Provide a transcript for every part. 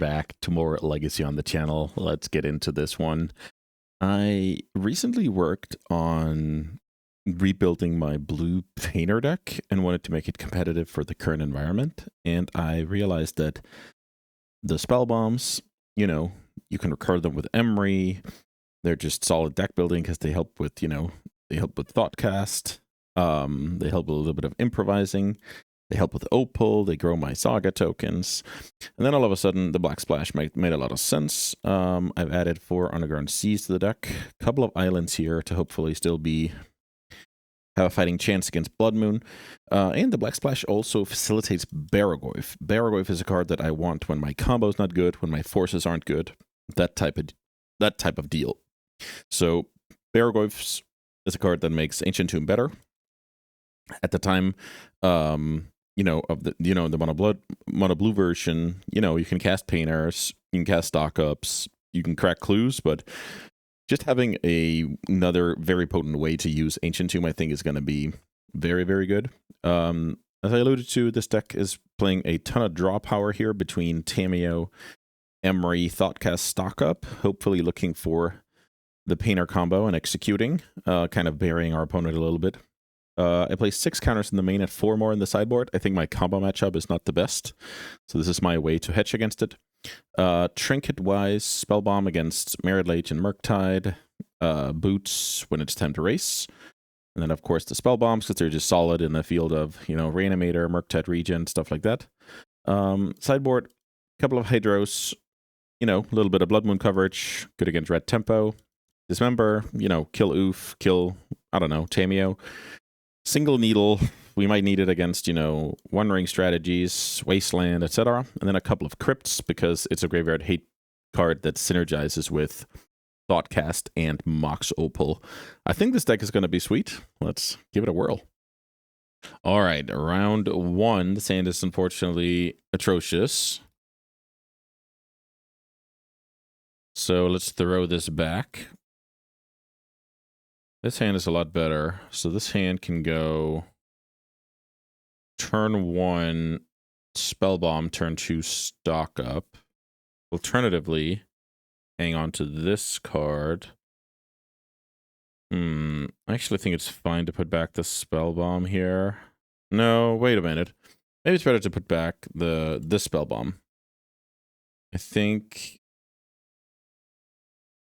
back to more Legacy on the channel. Let's get into this one. I recently worked on rebuilding my blue painter deck and wanted to make it competitive for the current environment. And I realized that the spell bombs, you know, you can recur them with Emery. They're just solid deck building because they help with, they help with Thoughtcast. They help with a little bit of improvising. They help with Opal, they grow my Saga tokens. And then all of a sudden, the Black Splash made a lot of sense. I've added 4 Underground Seas to the deck. A couple of islands here to hopefully still have a fighting chance against Blood Moon. And the Black Splash also facilitates Baragoyf. Baragoyf is a card that I want when my combo's not good, when my forces aren't good. That type of deal. So Baragoyf is a card that makes Ancient Tomb better. At the time, the mono blue version, you can cast painters, you can cast stock ups, you can crack clues, but just having another very potent way to use Ancient Tomb, I think, is going to be very, very good. As I alluded to, this deck is playing a ton of draw power here between Tamiyo, Emery, Thoughtcast, stock up, hopefully looking for the painter combo and executing, kind of burying our opponent a little bit. I play 6 counters in the main and 4 more in the sideboard. I think my combo matchup is not the best, so this is my way to hedge against it. Trinket-wise, Spellbomb against Merit Lage and Murktide. Boots when it's time to race. And then, of course, the Spellbombs, because they're just solid in the field of, Reanimator, Murktide Regen, stuff like that. Sideboard, a couple of Hydros, a little bit of Blood Moon coverage, good against Red Tempo. Dismember, kill Oof, kill, Tamiyo. Single Needle, we might need it against, One Ring strategies, Wasteland, etc. And then a couple of Crypts, because it's a graveyard hate card that synergizes with Thoughtcast and Mox Opal. I think this deck is going to be sweet. Let's give it a whirl. All right, round 1. The sand is unfortunately atrocious. So let's throw this back. This hand is a lot better. So this hand can go turn 1, Spellbomb, turn 2, stock up. Alternatively, hang on to this card. I actually think it's fine to put back the Spellbomb here. No, wait a minute. Maybe it's better to put back this Spellbomb. I think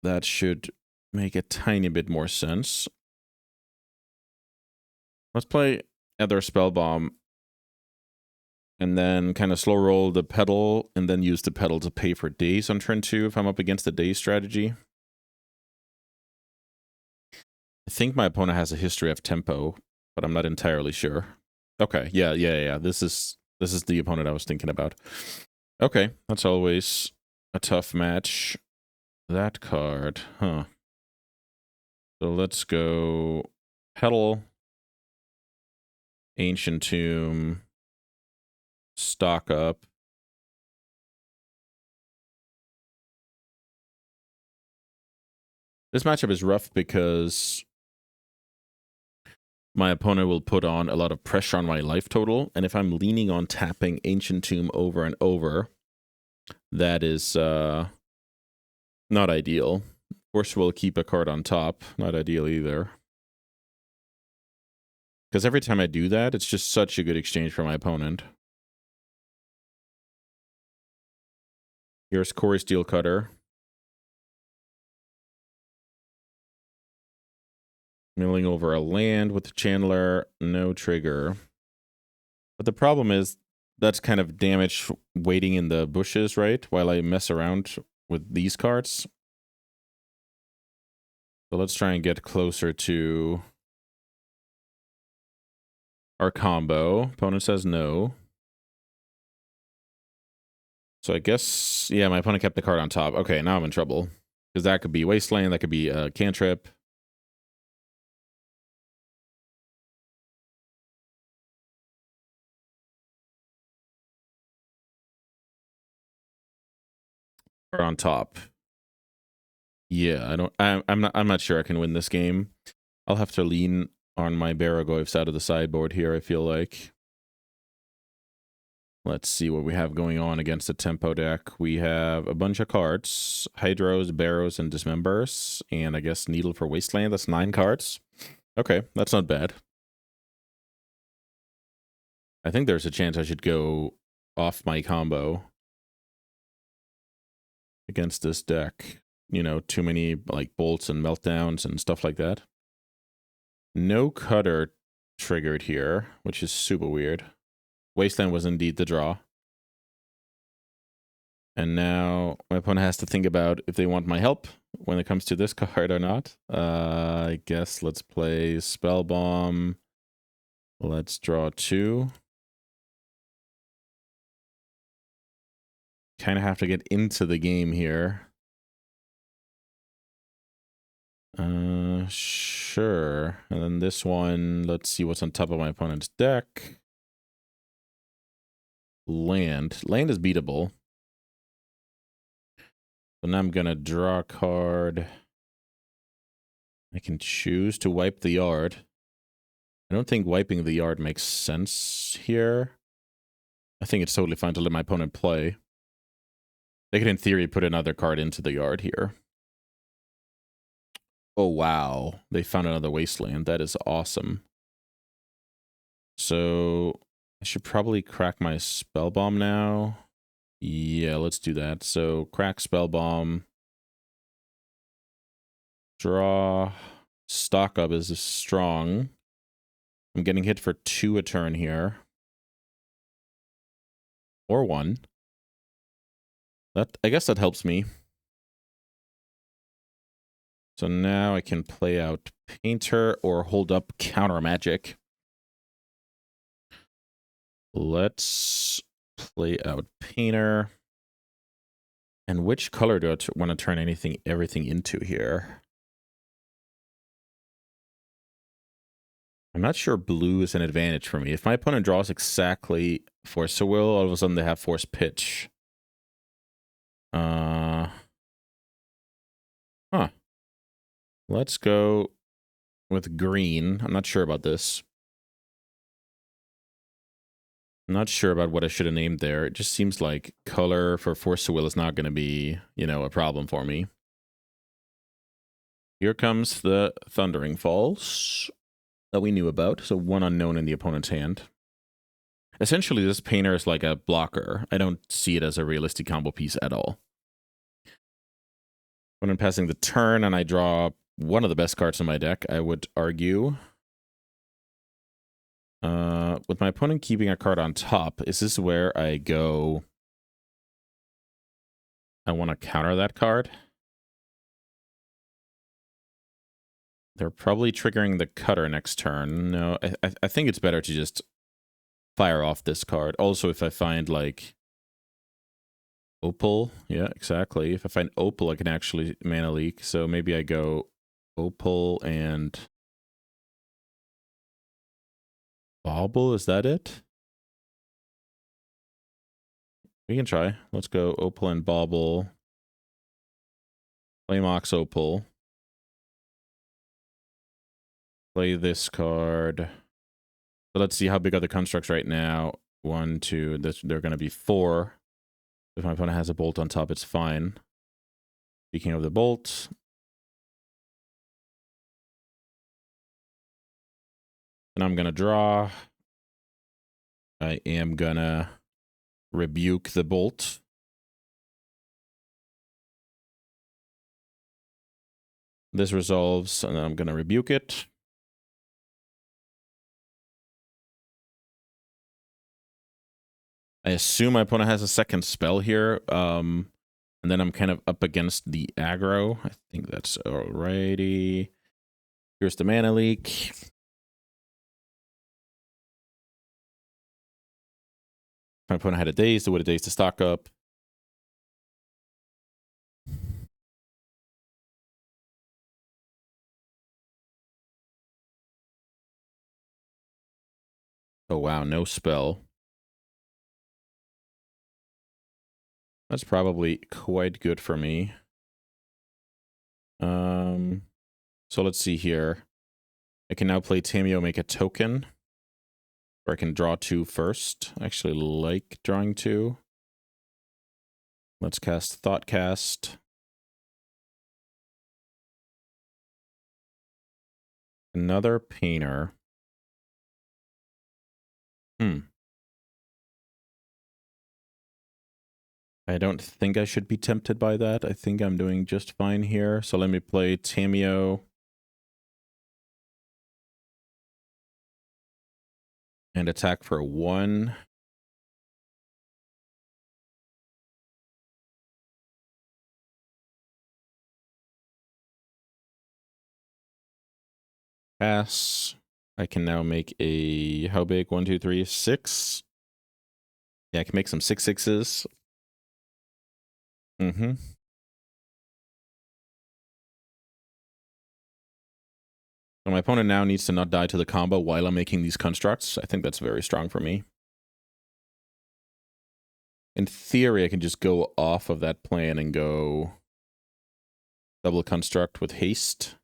that should make a tiny bit more sense. Let's play Ether Spellbomb and then kind of slow roll the pedal and then use the pedal to pay for days on turn 2 if I'm up against the days strategy. I think my opponent has a history of tempo, but I'm not entirely sure. Okay, yeah. This is the opponent I was thinking about. Okay, that's always a tough match. That card, huh? So let's go Pedal, Ancient Tomb, stock up. This matchup is rough because my opponent will put on a lot of pressure on my life total, and if I'm leaning on tapping Ancient Tomb over and over, that is not ideal. Of course, we'll keep a card on top. Not ideal either. Because every time I do that, it's just such a good exchange for my opponent. Here's Core Steel Cutter. Milling over a land with the Chandler. No trigger. But the problem is that's kind of damage waiting in the bushes, right? While I mess around with these cards. So let's try and get closer to our combo. Opponent says no. So I guess, yeah, my opponent kept the card on top. Okay, now I'm in trouble. Because that could be Wasteland, that could be a cantrip. Or on top. Yeah, I'm not sure I can win this game. I'll have to lean on my Baragoyfs out of the sideboard here, I feel like. Let's see what we have going on against the tempo deck. We have a bunch of cards. Hydros, Barrows, and Dismembers. And I guess Needle for Wasteland. That's 9 cards. Okay, that's not bad. I think there's a chance I should go off my combo against this deck. You know, too many like bolts and meltdowns and stuff like that. No cutter triggered here, which is super weird. Wasteland was indeed the draw. And now my opponent has to think about if they want my help when it comes to this card or not. I guess let's play Spell Bomb. Let's draw 2. Kind of have to get into the game here. Sure. And then this one, let's see what's on top of my opponent's deck. Land. Land is beatable. So now I'm going to draw a card. I can choose to wipe the yard. I don't think wiping the yard makes sense here. I think it's totally fine to let my opponent play. They could, in theory, put another card into the yard here. Oh, wow. They found another Wasteland. That is awesome. So I should probably crack my Spell Bomb now. Yeah, let's do that. So crack Spell Bomb. Draw. Stock up is strong. I'm getting hit for 2 a turn here. Or 1. I guess that helps me. So now I can play out Painter or hold up Counter Magic. Let's play out Painter. And which color do I want to turn everything into here? I'm not sure blue is an advantage for me. If my opponent draws exactly Force of Will, all of a sudden they have Force Pitch. Huh. Let's go with green. I'm not sure about this. I'm not sure about what I should have named there. It just seems like color for Force of Will is not going to be, you know, a problem for me. Here comes the Thundering Falls that we knew about. So 1 unknown in the opponent's hand. Essentially, this Painter is like a blocker. I don't see it as a realistic combo piece at all. When I'm passing the turn and I draw one of the best cards in my deck, I would argue. With my opponent keeping a card on top, is this where I go? I want to counter that card. They're probably triggering the cutter next turn. No, I think it's better to just fire off this card. Also, if I find like Opal, yeah, exactly. If I find Opal, I can actually mana leak. So maybe I go Opal and Bauble. Is that it? We can try. Let's go Opal and Bauble. Play Mox Opal. Play this card. So let's see how big are the constructs right now. 1, 2. They're going to be 4. If my opponent has a bolt on top, it's fine. Speaking of the bolt. And I'm going to draw. I am going to rebuke the bolt. This resolves, and then I'm going to rebuke it. I assume my opponent has a second spell here. And then I'm kind of up against the aggro. I think that's alrighty. Here's the mana leak. My opponent had a daze, so would a daze to stock up. Oh wow, no spell. That's probably quite good for me. So let's see here. I can now play Tameo, make a token. Or I can draw 2 first. I actually like drawing 2. Let's cast Thoughtcast. Another Painter. I don't think I should be tempted by that. I think I'm doing just fine here. So let me play Tamiyo. And attack for 1. Pass. I can now make a, how big? 1, 2, 3, 6. Yeah, I can make some 6/6s. So my opponent now needs to not die to the combo while I'm making these constructs. I think that's very strong for me. In theory, I can just go off of that plan and go double construct with haste.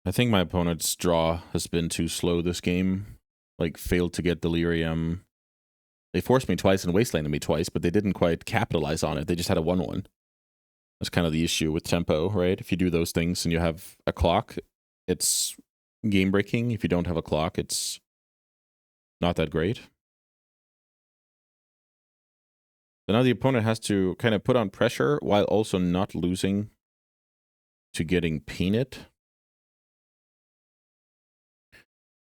I think my opponent's draw has been too slow this game. Like, failed to get Delirium. They forced me twice and wastelanded me twice, but they didn't quite capitalize on it. They just had a 1/1. That's kind of the issue with tempo, right? If you do those things and you have a clock, it's game breaking. If you don't have a clock, it's not that great. So now the opponent has to kind of put on pressure while also not losing to getting painted.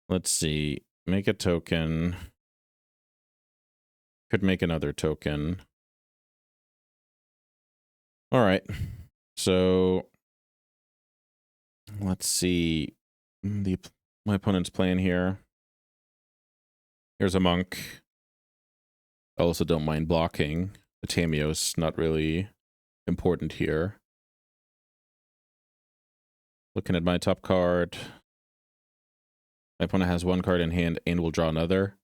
Let's see. Make a token. Could make another token. All right. So let's see. My opponent's playing here. Here's a monk. I also don't mind blocking. The Tamiyo's not really important here. Looking at my top card. My opponent has 1 card in hand and will draw another.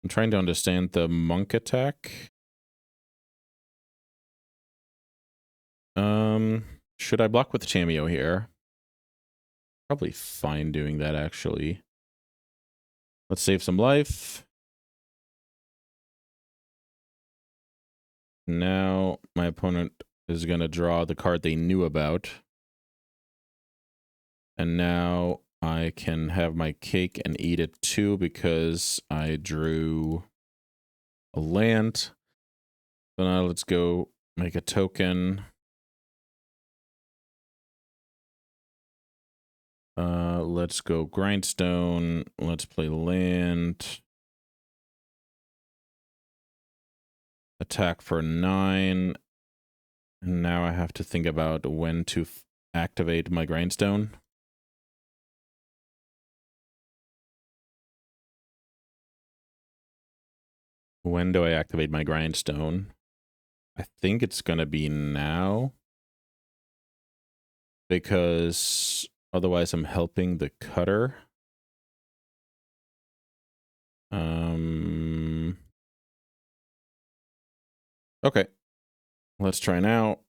I'm trying to understand the monk attack. Should I block with Tamiyo here? Probably fine doing that, actually. Let's save some life. Now my opponent is going to draw the card they knew about. And now I can have my cake and eat it too because I drew a land. So now let's go make a token. Let's go grindstone. Let's play land. Attack for 9. And now I have to think about when to activate my grindstone. When do I activate my grindstone? I think it's going to be now. Because otherwise I'm helping the cutter. Okay. Let's try now.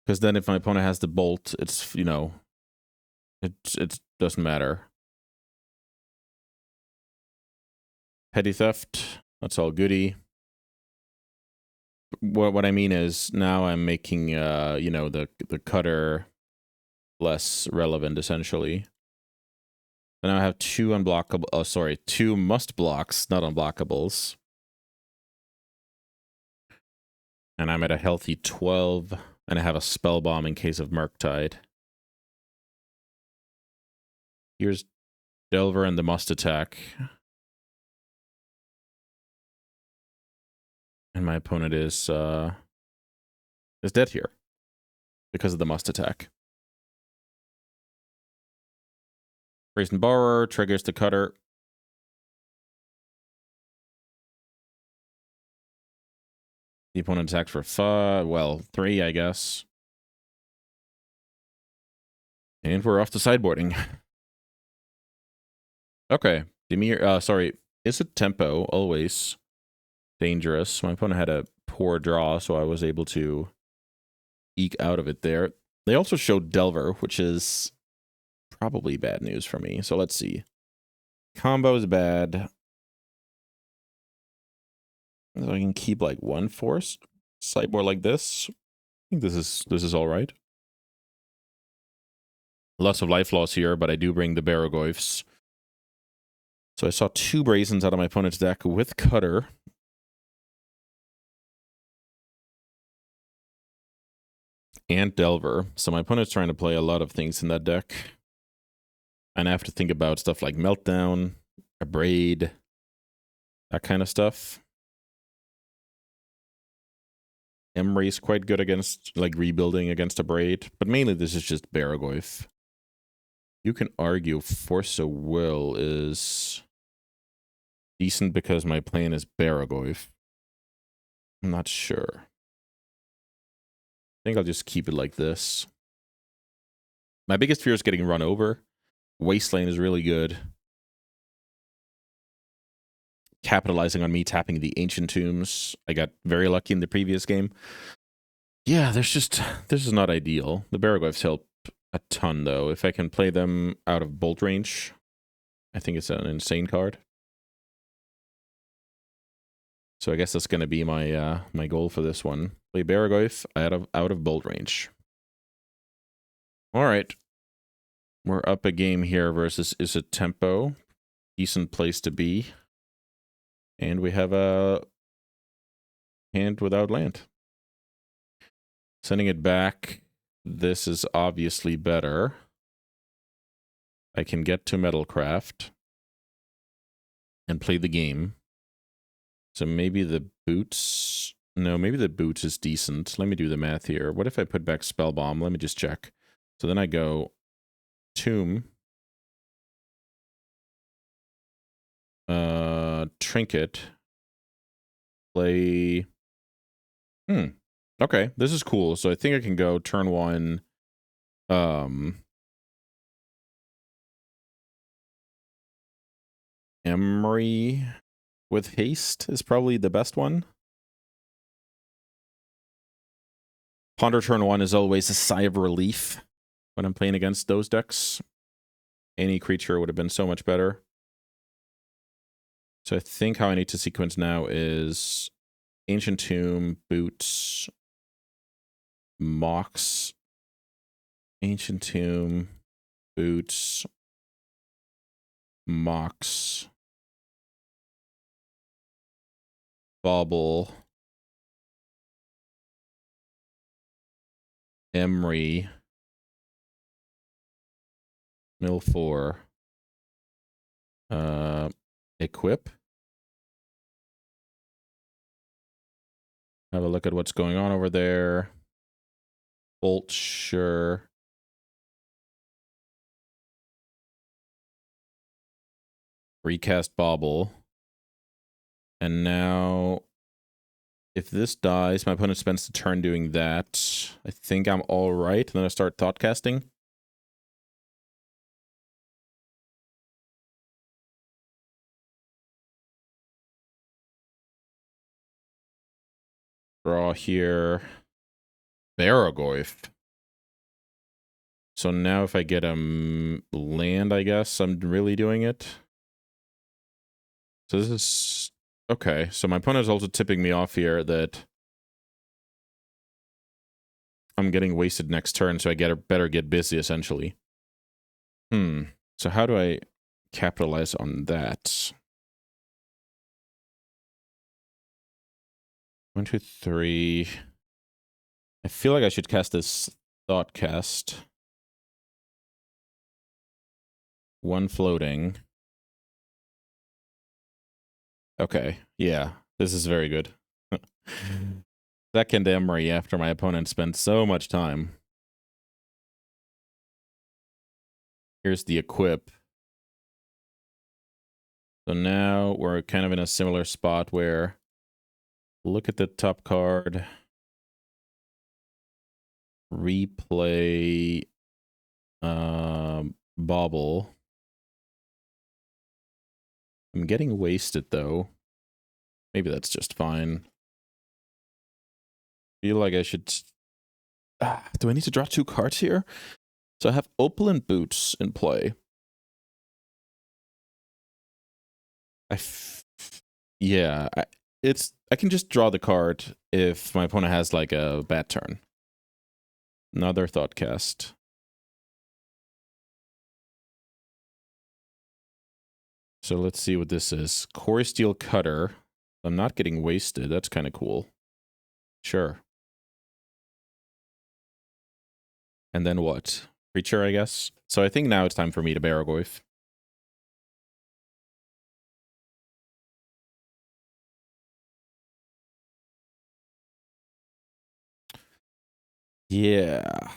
Because then if my opponent has the bolt, it's, you know, it doesn't matter. Petty theft. That's all goody. What I mean is now I'm making, you know, the cutter less relevant, essentially. And now I have 2 unblockable, oh, sorry, 2 must blocks, not unblockables. And I'm at a healthy 12, and I have a spell bomb in case of Murktide. Here's Delver and the must attack. And my opponent is dead here because of the must attack. Brazen Borrower triggers the cutter. The opponent attacks for 5, well, 3, I guess. And we're off to sideboarding. Okay. Demir, sorry. Is it tempo always? dangerous. My opponent had a poor draw, so I was able to eke out of it there. They also showed Delver, which is probably bad news for me. So let's see. Combo is bad. So I can keep like one force. Sideboard like this. I think this is all right. Lots of life loss here, but I do bring the Barragoyfs. So I saw 2 Brazens out of my opponent's deck with Cutter. And Delver. So my opponent's trying to play a lot of things in that deck. And I have to think about stuff like Meltdown, Abrade, that kind of stuff. Emry's quite good against, like, rebuilding against Abrade. But mainly this is just Barragoyf. You can argue Force of Will is decent because my plan is Barragoyf. I'm not sure. I think I'll just keep it like this. My biggest fear is getting run over. Wasteland is really good. Capitalizing on me tapping the Ancient Tombs. I got very lucky in the previous game. Yeah, this is not ideal. The Barragoyfs help a ton, though. If I can play them out of bolt range, I think it's an insane card. So I guess that's going to be my my goal for this one. Play Barragoyf out of bolt range. All right. We're up a game here versus Is It Tempo. Decent place to be. And we have a hand without land. Sending it back. This is obviously better. I can get to Metalcraft and play the game. So maybe the boots... No, maybe the boots is decent. Let me do the math here. What if I put back Spellbomb? Let me just check. So then I go Tomb. Trinket. Play... Okay, this is cool. So I think I can go turn 1... Emry with haste is probably the best one. Ponder turn 1 is always a sigh of relief when I'm playing against those decks. Any creature would have been so much better. So I think how I need to sequence now is Ancient Tomb, Boots, Mox, Ancient Tomb, Boots, Mox, Bauble, Emry, Mill 4, Equip. Have a look at what's going on over there. Bolt, sure. Recast Bauble. And now, if this dies, my opponent spends the turn doing that. I think I'm all right. And then I start thought casting. Draw here. Barragoyf. So now if I get a land, I guess I'm really doing it. So this is... Okay, so my opponent is also tipping me off here that I'm getting wasted next turn, so I better get busy, essentially. So how do I capitalize on that? 1, 2, 3. I feel like I should cast this thought cast. 1 floating. Okay, yeah, this is very good. Second Emry after my opponent spent so much time. Here's the equip. So now we're kind of in a similar spot where look at the top card. Replay Bauble. I'm getting wasted though. Maybe that's just fine. Feel like I should... do I need to draw 2 cards here? So I have Opalent Boots in play. Yeah, I can just draw the card if my opponent has like a bad turn. Another Thoughtcast. So let's see what this is. Core Steel Cutter. I'm not getting wasted. That's kind of cool. Sure. And then what? Creature, I guess. So I think now it's time for me to Barragoyf. Yeah.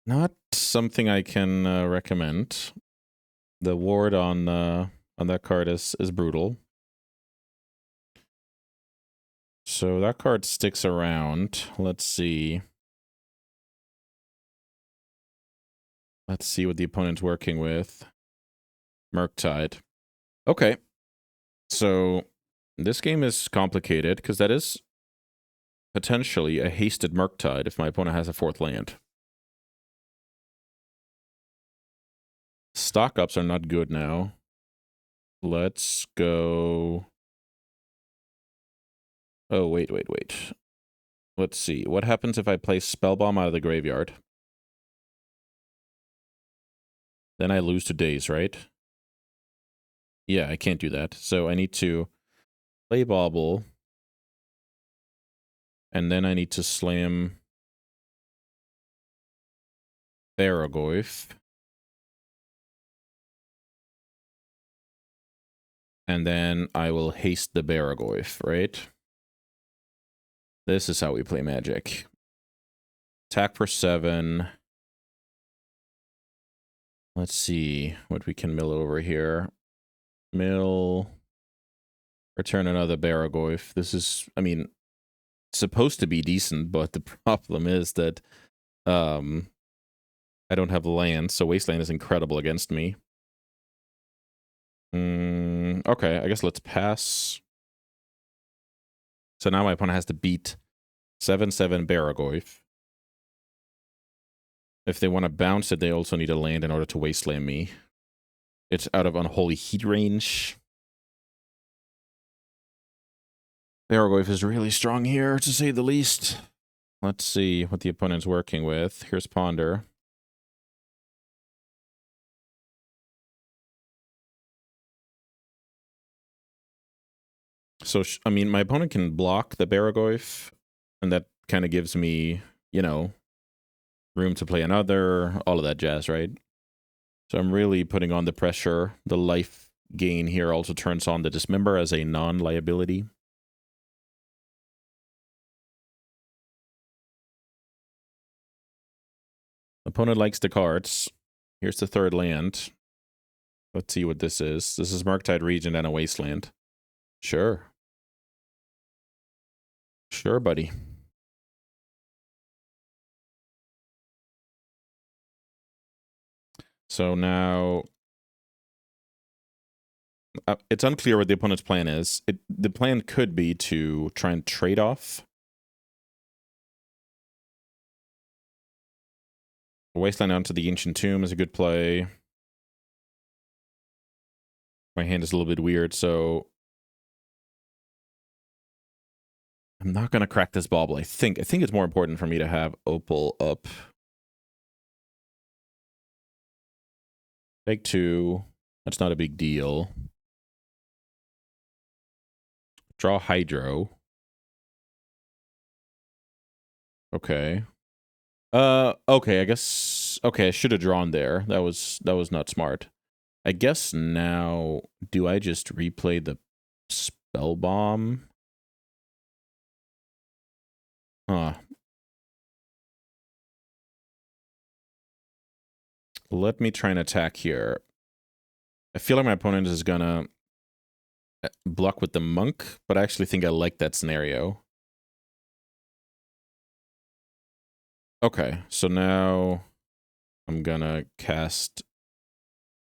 Not something I can recommend. The ward on that card is brutal. So that card sticks around. Let's see. Let's see what the opponent's working with. Murktide. Okay. So this game is complicated because that is potentially a hasted Murktide if my opponent has a 4th land. Stock ups are not good now. Let's go... Oh, wait. Let's see. What happens if I play Spellbomb out of the graveyard? Then I lose to Daze, right? Yeah, I can't do that. So I need to play Bauble. And then I need to slam Barragoyf. And then I will haste the Barragoyf, right? This is how we play Magic. Attack for 7. Let's see what we can mill over here. Mill. Return another Barragoyf. This is, I mean, supposed to be decent, but the problem is that I don't have land, so Wasteland is incredible against me. Okay, I guess let's pass. So now my opponent has to beat 7/7 Barragoyf. If they want to bounce it, they also need a land in order to Wasteland me. It's out of Unholy Heat range. Barragoyf is really strong here, to say the least. Let's see what the opponent's working with. Here's Ponder. So, I mean, my opponent can block the Barragoyf, and that kind of gives me, you know, room to play another, all of that jazz, right? So I'm really putting on the pressure. The life gain here also turns on the Dismember as a non-liability. Opponent likes the cards. Here's the 3rd land. Let's see what this is. This is Murktide Regent and a Wasteland. Sure. Sure, buddy. So now... it's unclear what the opponent's plan is. The plan could be to try and trade off. Wasteland onto the Ancient Tomb is a good play. My hand is a little bit weird, so... I'm not going to crack this Bauble. I think it's more important for me to have Opal up. Take 2. That's not a big deal. Draw Hydro. Okay. Okay, I guess... Okay, I should have drawn there. That was not smart. I guess now... Do I just replay the Spellbomb? Huh. Let me try and attack here. I feel like my opponent is gonna block with the Monk, but I actually think I like that scenario. Okay, so now I'm gonna cast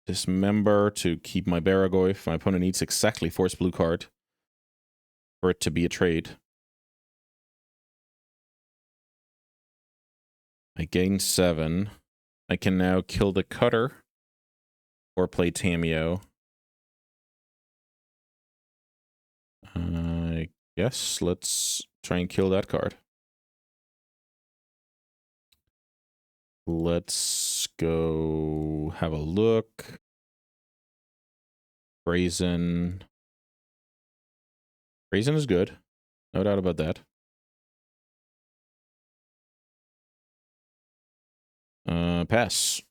Dismember to keep my Barragoyf. My opponent needs exactly Force Blue card. for it to be a trade. I gain 7. I can now kill the cutter or play Tamiyo. I guess let's try and kill that card. Let's go have a look. Brazen. Brazen is good. No doubt about that. Pass.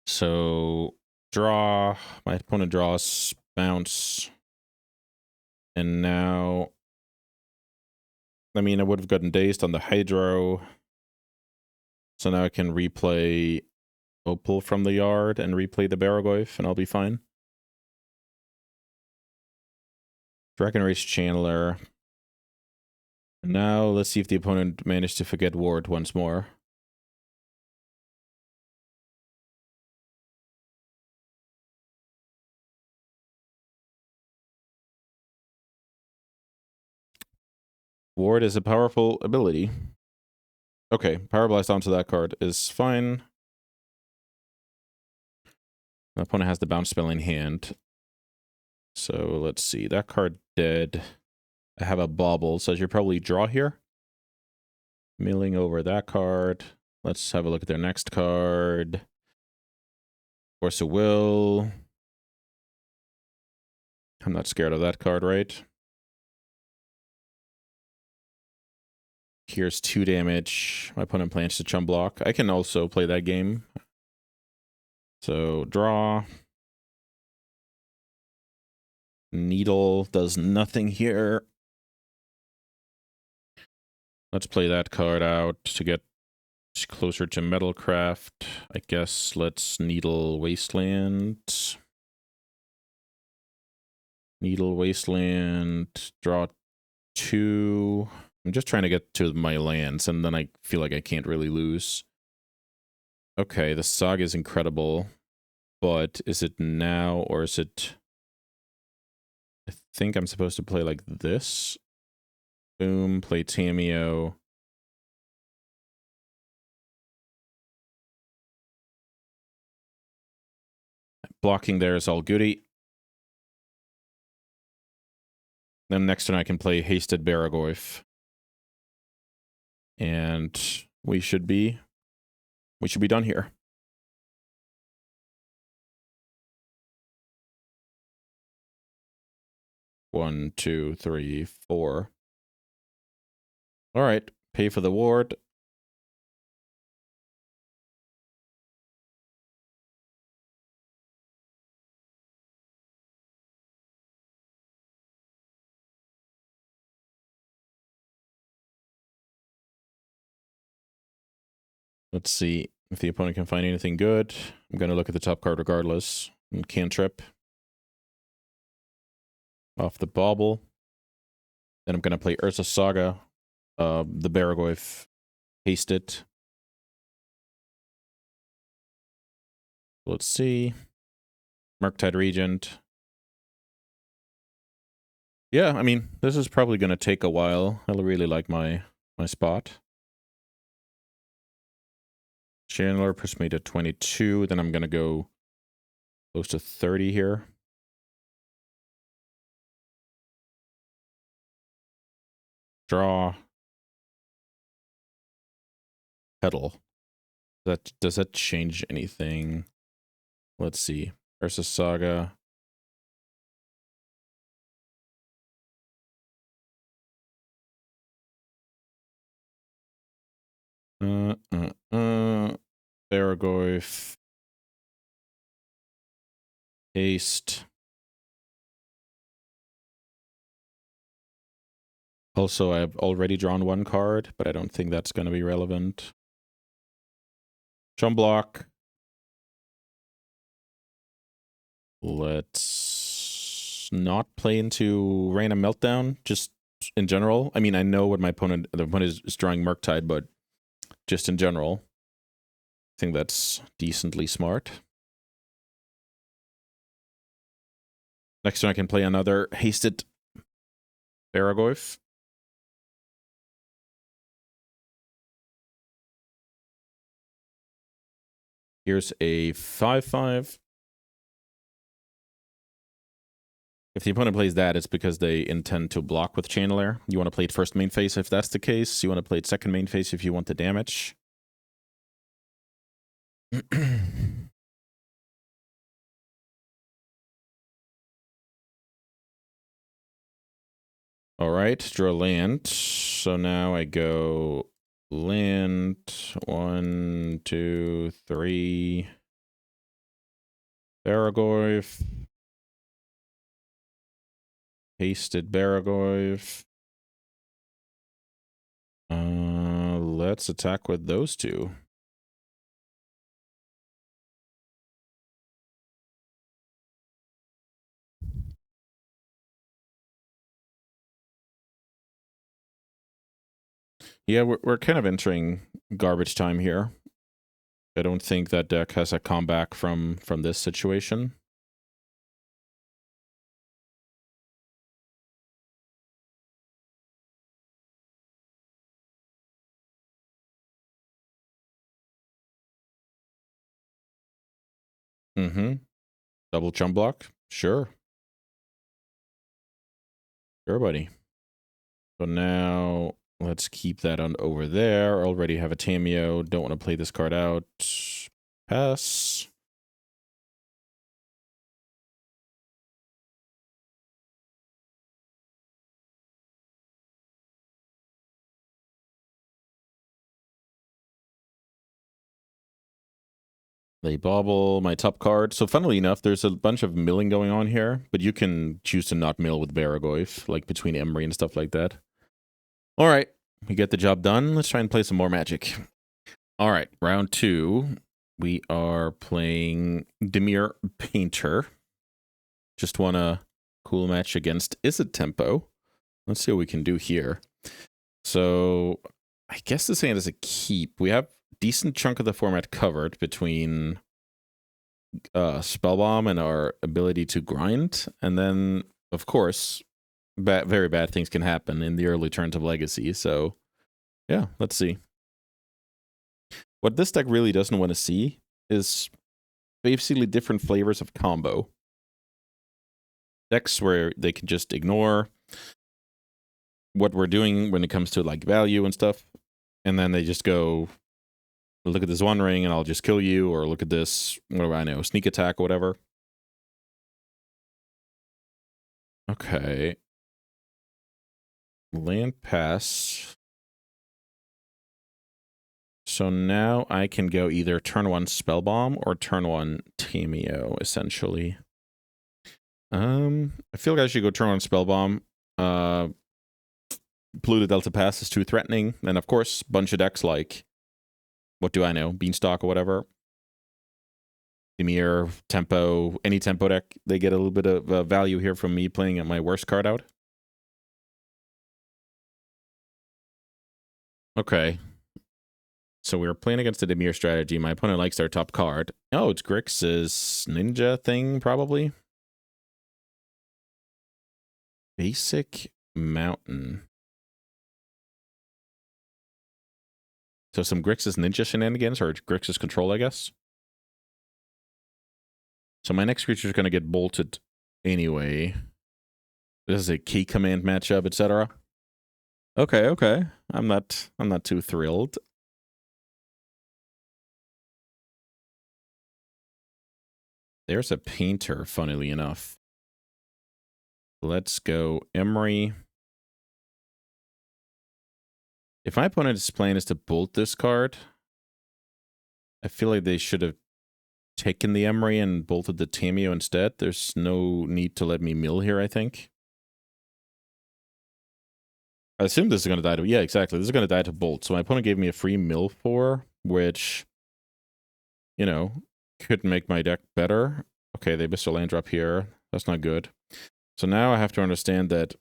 So, draw. My opponent draws, bounce. And now, I mean, I would have gotten dazed on the Hydro. So now I can replay Opal from the yard and replay the Baragoyf, and I'll be fine. Dragon Race Channeler. Now let's see if the opponent managed to forget Ward once more. Ward is a powerful ability. Okay, Power Blast onto that card is fine. My opponent has the bounce spell in hand. So let's see, that card dead. I have a bauble, so I should probably draw here. Milling over that card. Let's have a look at their next card. Force of Will. I'm not scared of that card, right? Here's 2 damage. My opponent plans to chum block. I can also play that game. So, draw. Needle does nothing here. Let's play that card out to get closer to Metalcraft. I guess let's Needle Wasteland. Needle Wasteland. Draw 2. I'm just trying to get to my lands, and then I feel like I can't really lose. Okay, the Saga is incredible, but is it now, or is it... I think I'm supposed to play like this. Boom, play Tamiyo. Blocking there is all goody. Then next turn I can play Hasted Baragoyf. And we should be done here. One, two, three, 4. All right, pay for the ward. Let's see if the opponent can find anything good. I'm going to look at the top card regardless. And cantrip. Off the bauble. Then I'm going to play Ursa Saga. The Baragoyf. Haste it. Let's see. Murktide Regent. Yeah, I mean, this is probably going to take a while. I really like my spot. Chandler pushed me to 22. Then I'm going to go close to 30 here. Draw. Pedal. Does that change anything? Let's see. Ursa Saga. Baragoyf. Haste. Also, I've already drawn 1 card, but I don't think that's going to be relevant. Chum block. Let's not play into Random Meltdown, just in general. I mean, I know what the opponent is drawing Murktide, but just in general, I think that's decently smart. Next turn I can play another Hasted Baragoyf. Here's a 5/5. If the opponent plays that, it's because they intend to block with Channeler. You want to play it first main phase if that's the case. You want to play it second main phase if you want the damage. All right, draw land. So now I go land 1, 2, 3. Baragoyf. Hasted Baragoyf. Let's attack with those two. Yeah, we're kind of entering garbage time here. I don't think that deck has a comeback from this situation. Mm-hmm. Double chump block? Sure. Sure, buddy. So now let's keep that on over there. Already have a Tameo. Don't want to play this card out. Pass. They bobble my top card. So funnily enough, there's a bunch of milling going on here, but you can choose to not mill with Baragoyf, like between Emery and stuff like that. All right, we get the job done. Let's try and play some more Magic. All right, round 2. We are playing Dimir Painter. Just want a cool match against Izzet Tempo. Let's see what we can do here. So I guess this hand is a keep. We have a decent chunk of the format covered between Spellbomb and our ability to grind. And then, of course, very bad things can happen in the early turns of Legacy. So, yeah, let's see. What this deck really doesn't want to see is basically different flavors of combo. Decks where they can just ignore what we're doing when it comes to like value and stuff, and then they just go, look at this one ring and I'll just kill you, or look at this, what do I know, sneak attack or whatever. Okay. Land pass. So now I can go either turn 1 Spellbomb or turn 1 Tameo, essentially. I feel like I should go turn 1 Spellbomb. Polluted Delta Pass is too threatening. And of course, bunch of decks like, what do I know, Beanstalk or whatever. Dimir, Tempo, any Tempo deck, they get a little bit of value here from me playing at my worst card out. Okay. So we're playing against the Dimir strategy. My opponent likes their top card. Oh, it's Grixis ninja thing, probably. Basic Mountain. So some Grixis ninja shenanigans, or Grixis control, I guess. So my next creature is going to get bolted anyway. This is a key command matchup, etc. Okay, okay. I'm not too thrilled. There's a painter, funnily enough. Let's go Emery. If my opponent's plan is to bolt this card, I feel like they should have taken the Emery and bolted the Tameo instead. There's no need to let me mill here, I think. I assume this is going to die to... Yeah, exactly. This is going to die to bolt. So my opponent gave me a free mill for, which, you know, could make my deck better. Okay, they missed a land drop here. That's not good. So now I have to understand that...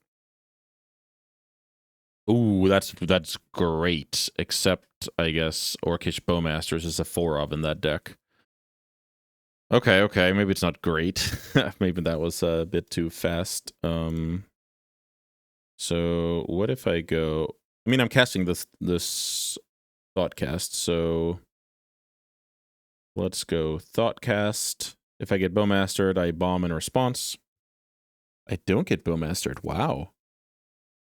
Ooh, that's great. Except, I guess, Orcish Bowmasters is a 4-of in that deck. Okay, okay. Maybe it's not great. Maybe that was a bit too fast. So what if I go... I mean, I'm casting this Thoughtcast, so let's go Thoughtcast. If I get Bowmastered, I bomb in response. I don't get Bowmastered. Wow.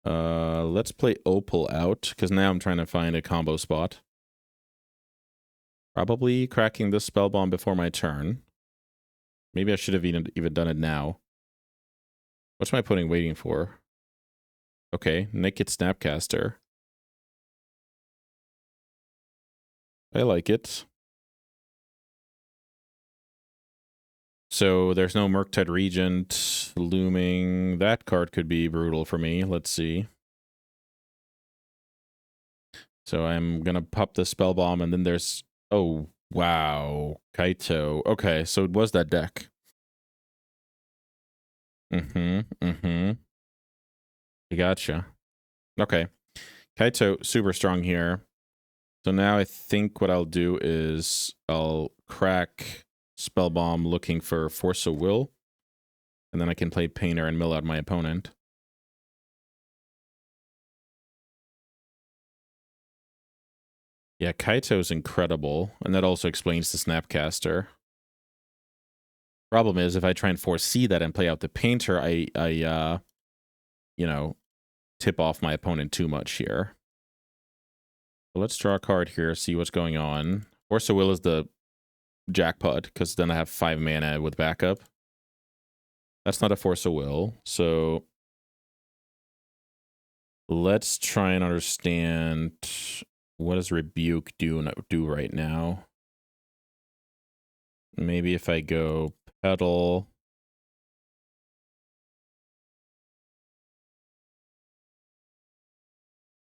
Let's play Opal out, because now I'm trying to find a combo spot. Probably cracking this spell bomb before my turn. Maybe I should have even done it now. What's my opponent waiting for? Okay, Naked Snapcaster. I like it. So there's no Murktide Regent looming. That card could be brutal for me. Let's see. So I'm going to pop the Spell Bomb, and then there's... Oh, wow. Kaito. Okay, so it was that deck. I gotcha. Okay. Kaito, super strong here. So now I think what I'll do is I'll crack Spell Bomb looking for Force of Will. And then I can play Painter and mill out my opponent. Yeah, Kaito's incredible. And that also explains the Snapcaster. Problem is, if I try and foresee that and play out the Painter, I you know, tip off my opponent too much here. So let's draw a card here, see what's going on. Force of Will is the jackpot, because then I have 5 mana with backup. That's not a Force of Will, so let's try and understand what does Rebuke do right now. Maybe if I go Pedal.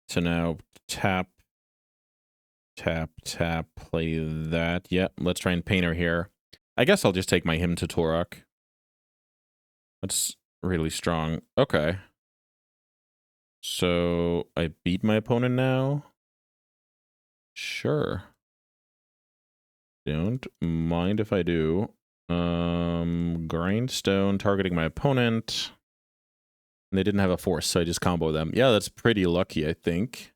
So now tap, play that. Yep, let's try and Painter here. I guess I'll just take my Hymn to Torok. That's really strong. Okay. So I beat my opponent now? Sure. Don't mind if I do. Grindstone targeting my opponent. And they didn't have a force, so I just combo them. Yeah, that's pretty lucky, I think.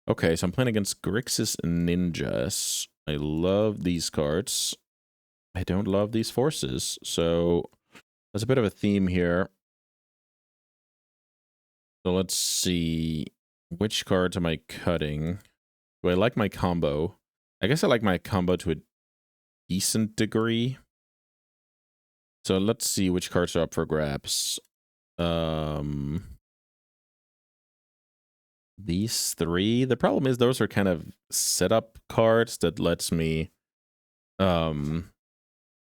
Okay, so I'm playing against Grixis Ninjas. I love these cards. I don't love these forces, so there's a bit of a theme here. So let's see. Which cards am I cutting? Do I like my combo? I guess I like my combo to a decent degree. So let's see which cards are up for grabs. These 3. The problem is those are kind of setup cards that lets me, you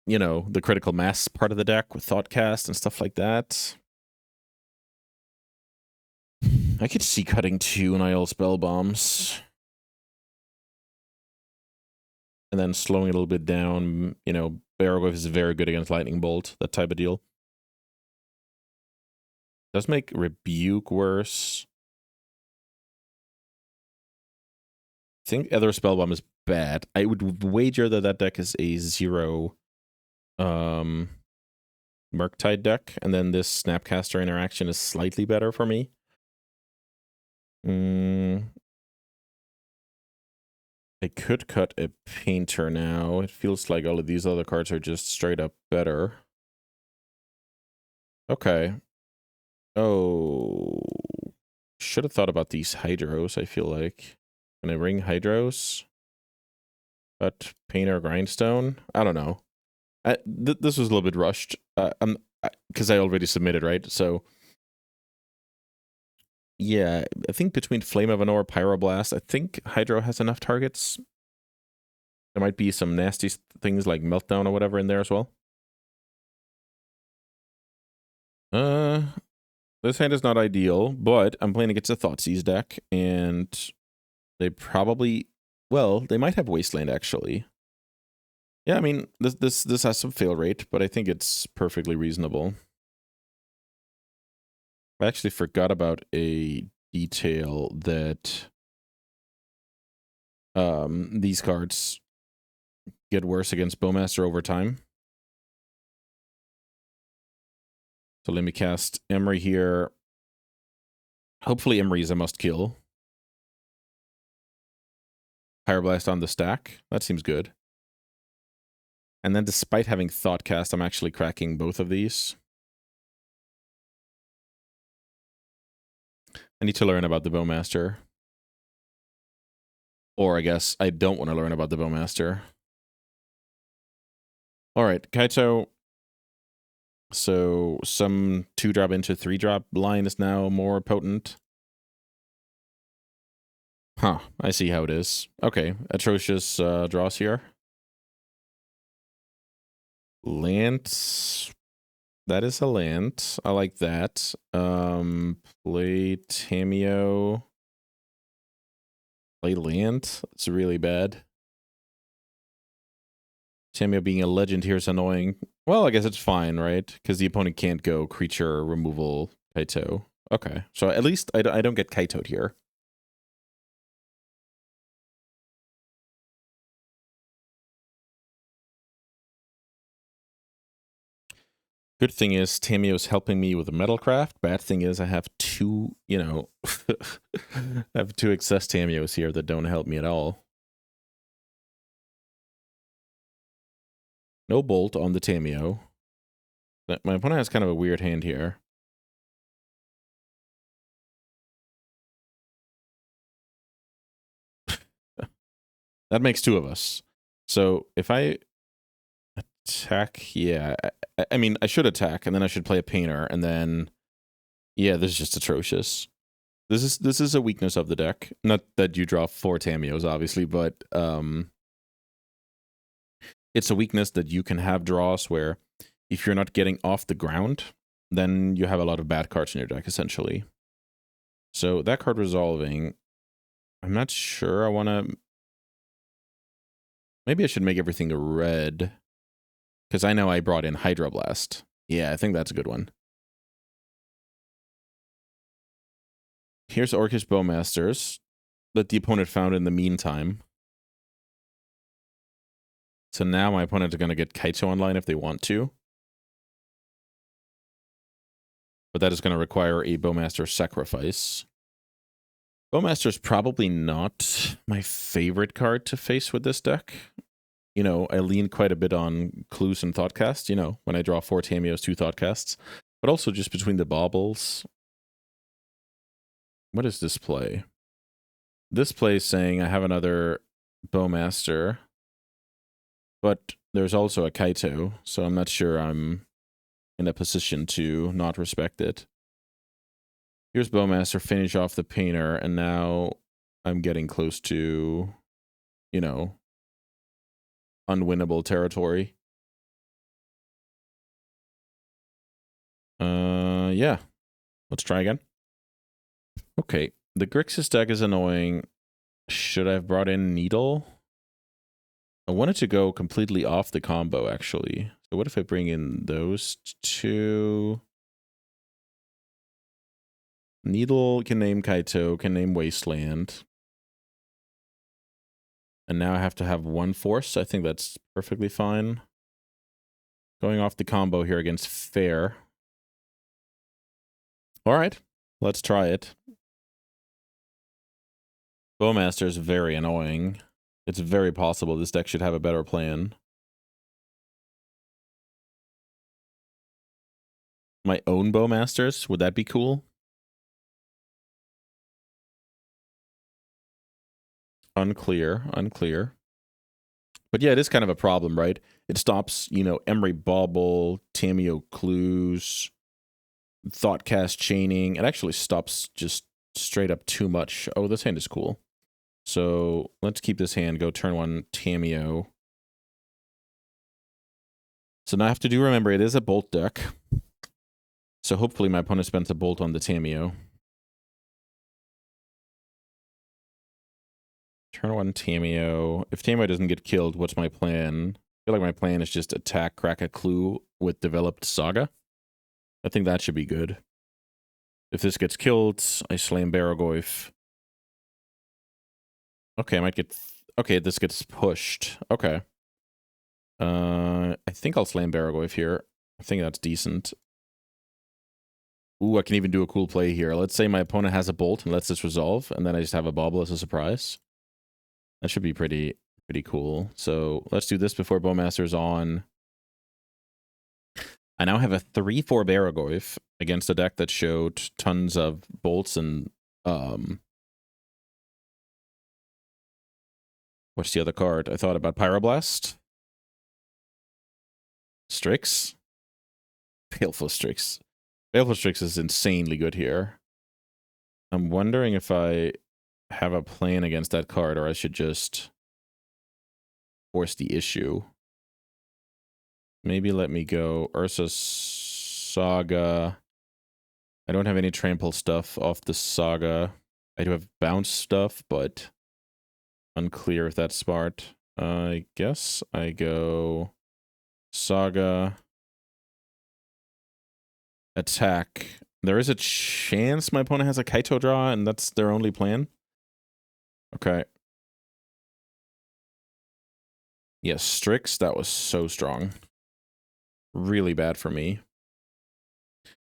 know, the critical mass part of the deck with Thoughtcast and stuff like that. I could see cutting 2 Nihil Spell Bombs. And then slowing it a little bit down. You know, Barrowglyph is very good against Lightning Bolt, that type of deal. Does make Rebuke worse. I think Ether Spellbomb is bad. I would wager that that deck is a 0 Murktide deck, and then this Snapcaster interaction is slightly better for me. I could cut a Painter now. It feels like all of these other cards are just straight up better. Okay. Oh, should have thought about these Hydros, I feel like. Can I ring Hydros? But Painter Grindstone? I don't know. This was a little bit rushed. Because I already submitted, right? So yeah, I think between Flame of Anor, Pyroblast, I think Hydro has enough targets. There might be some nasty things like Meltdown or whatever in there as well. This hand is not ideal, but I'm playing against a Thoughtseize deck, and they probably, well, they might have Wasteland actually. Yeah, I mean, this has some fail rate, but I think it's perfectly reasonable. I actually forgot about a detail that these cards get worse against Bowmaster over time. So let me cast Emery here. Hopefully Emery's a must kill. Pyroblast on the stack. That seems good. And then despite having Thoughtcast, I'm actually cracking both of these. I need to learn about the Bowmaster. Or I guess I don't want to learn about the Bowmaster. Alright, Kaito. So some 2-drop into 3-drop line is now more potent. Huh, I see how it is. Okay, atrocious draws here. Lance. That is a land. I like that. Play Tameo. Play land. It's really bad. Tameo being a legend here is annoying. Well, I guess it's fine, right? Because the opponent can't go creature removal Kaito. Okay, so at least I don't get Kaito'd here. Good thing is Tameo's helping me with the Metalcraft. Bad thing is I have two, you know, I have 2 excess Tameos here that don't help me at all. No Bolt on the Tameo. My opponent has kind of a weird hand here. That makes 2 of us. So if I attack, yeah, I mean, I should attack, and then I should play a Painter, and then, yeah, this is just atrocious. This is a weakness of the deck. Not that you draw 4 Tameos, obviously, but it's a weakness that you can have draws where if you're not getting off the ground, then you have a lot of bad cards in your deck, essentially. So that card resolving, I'm not sure I want to... Maybe I should make everything red, because I know I brought in Hydroblast. Yeah, I think that's a good one. Here's Orcish Bowmasters that the opponent found in the meantime. So now my opponent is going to get Kaito online if they want to. But that is going to require a Bowmaster sacrifice. Bowmaster is probably not my favorite card to face with this deck. You know, I lean quite a bit on Clues and Thoughtcast, you know, when I draw 4 Tameos, 2 Thoughtcasts. But also just between the baubles. What is this play? This play is saying I have another Bowmaster, but there's also a Kaito, so I'm not sure I'm in a position to not respect it. Here's Bowmaster, finish off the Painter, and now I'm getting close to, you know, unwinnable territory. Yeah. Let's try again. Okay, the Grixis deck is annoying. Should I have brought in Needle? I wanted to go completely off the combo, actually. So what if I bring in those 2? Needle can name Kaito, can name Wasteland. And now I have to have 1 force. I think that's perfectly fine. Going off the combo here against Fair. Alright, let's try it. Bowmaster is very annoying. It's very possible this deck should have a better plan. My own Bowmasters, would that be cool? Unclear, unclear. But yeah, it is kind of a problem, right? It stops, you know, Emery Bauble, Tameo Clues, Thoughtcast chaining. It actually stops just straight up too much. Oh, this hand is cool. So let's keep this hand, go turn 1 Tameo. So now I have to remember, it is a Bolt deck. So hopefully my opponent spends a Bolt on the Tameo. Turn 1 Tameo. If Tameo doesn't get killed, what's my plan? I feel like my plan is just attack, crack a Clue with developed Saga. I think that should be good. If this gets killed, I slam Barrogoyf. Okay, I might get... Okay, this gets pushed. Okay. I think I'll slam Barrogoyf here. I think that's decent. Ooh, I can even do a cool play here. Let's say my opponent has a bolt and lets this resolve, and then I just have a bauble as a surprise. That should be pretty cool. So let's do this before Bowmaster's on. I now have a 3/4 Baragoyf against a deck that showed tons of bolts and what's the other card? I thought about Pyroblast. Strix? Baleful Strix. Baleful Strix is insanely good here. I'm wondering if I have a plan against that card or I should just force the issue. Maybe let me go Ursa Saga. I don't have any trample stuff off the Saga. I do have bounce stuff, but unclear if that's smart. I guess I go Saga. Attack. There is a chance my opponent has a Kaito draw, and that's their only plan. Okay. Yes, Strix, that was so strong. Really bad for me.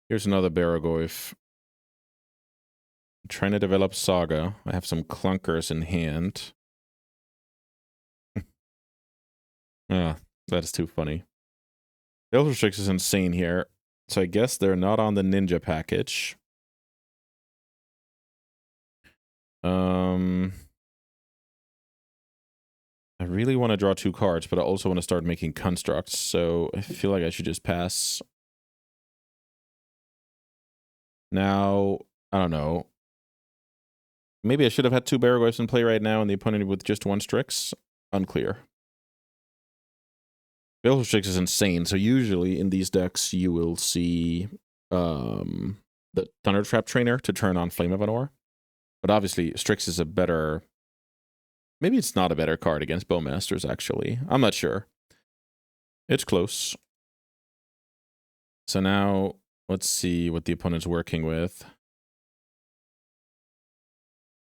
Here's another Baragoyf. I'm trying to develop Saga. I have some clunkers in hand. Ah, that is too funny. Baleful Strix is insane here. So I guess they're not on the ninja package. I really want to draw 2 cards, but I also want to start making constructs, so I feel like I should just pass. Now, I don't know. Maybe I should have had 2 Baragoyfs in play right now and the opponent with just 1 Strix. Unclear. Baleful Strix is insane, so usually in these decks you will see the Thunder Trap Trainer to turn on Flame of Anor. But obviously, Strix is a better... Maybe it's not a better card against Bowmasters, actually. I'm not sure. It's close. So now, let's see what the opponent's working with.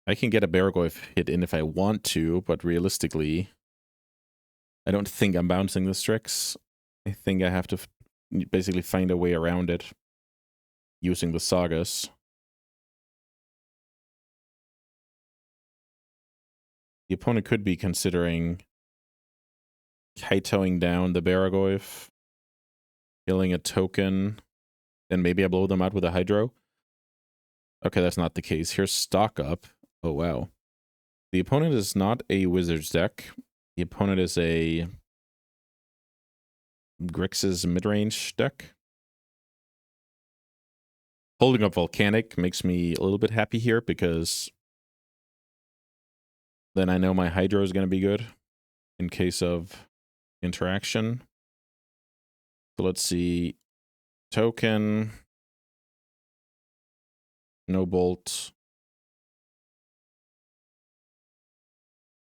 I can get a Baragoyf hit in if I want to, but realistically, I don't think I'm bouncing the Strix. I think I have to basically find a way around it using the Sagas. The opponent could be considering Kaitoing down the Baragoyf, killing a token, then maybe I blow them out with a Hydro. Okay, that's not the case. Here's Stock Up. Oh, wow. The opponent is not a Wizards deck. The opponent is a Grixis midrange deck. Holding up Volcanic makes me a little bit happy here because then I know my Hydro is going to be good in case of interaction. So let's see. Token. No bolt.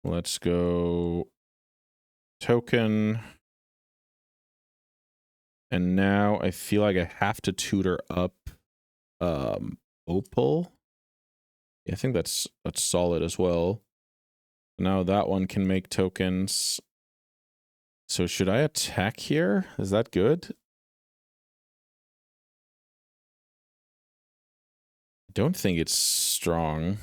Let's go token. And now I feel like I have to tutor up Opal. Yeah, I think that's solid as well. Now that one can make tokens. So should I attack here? Is that good? I don't think it's strong.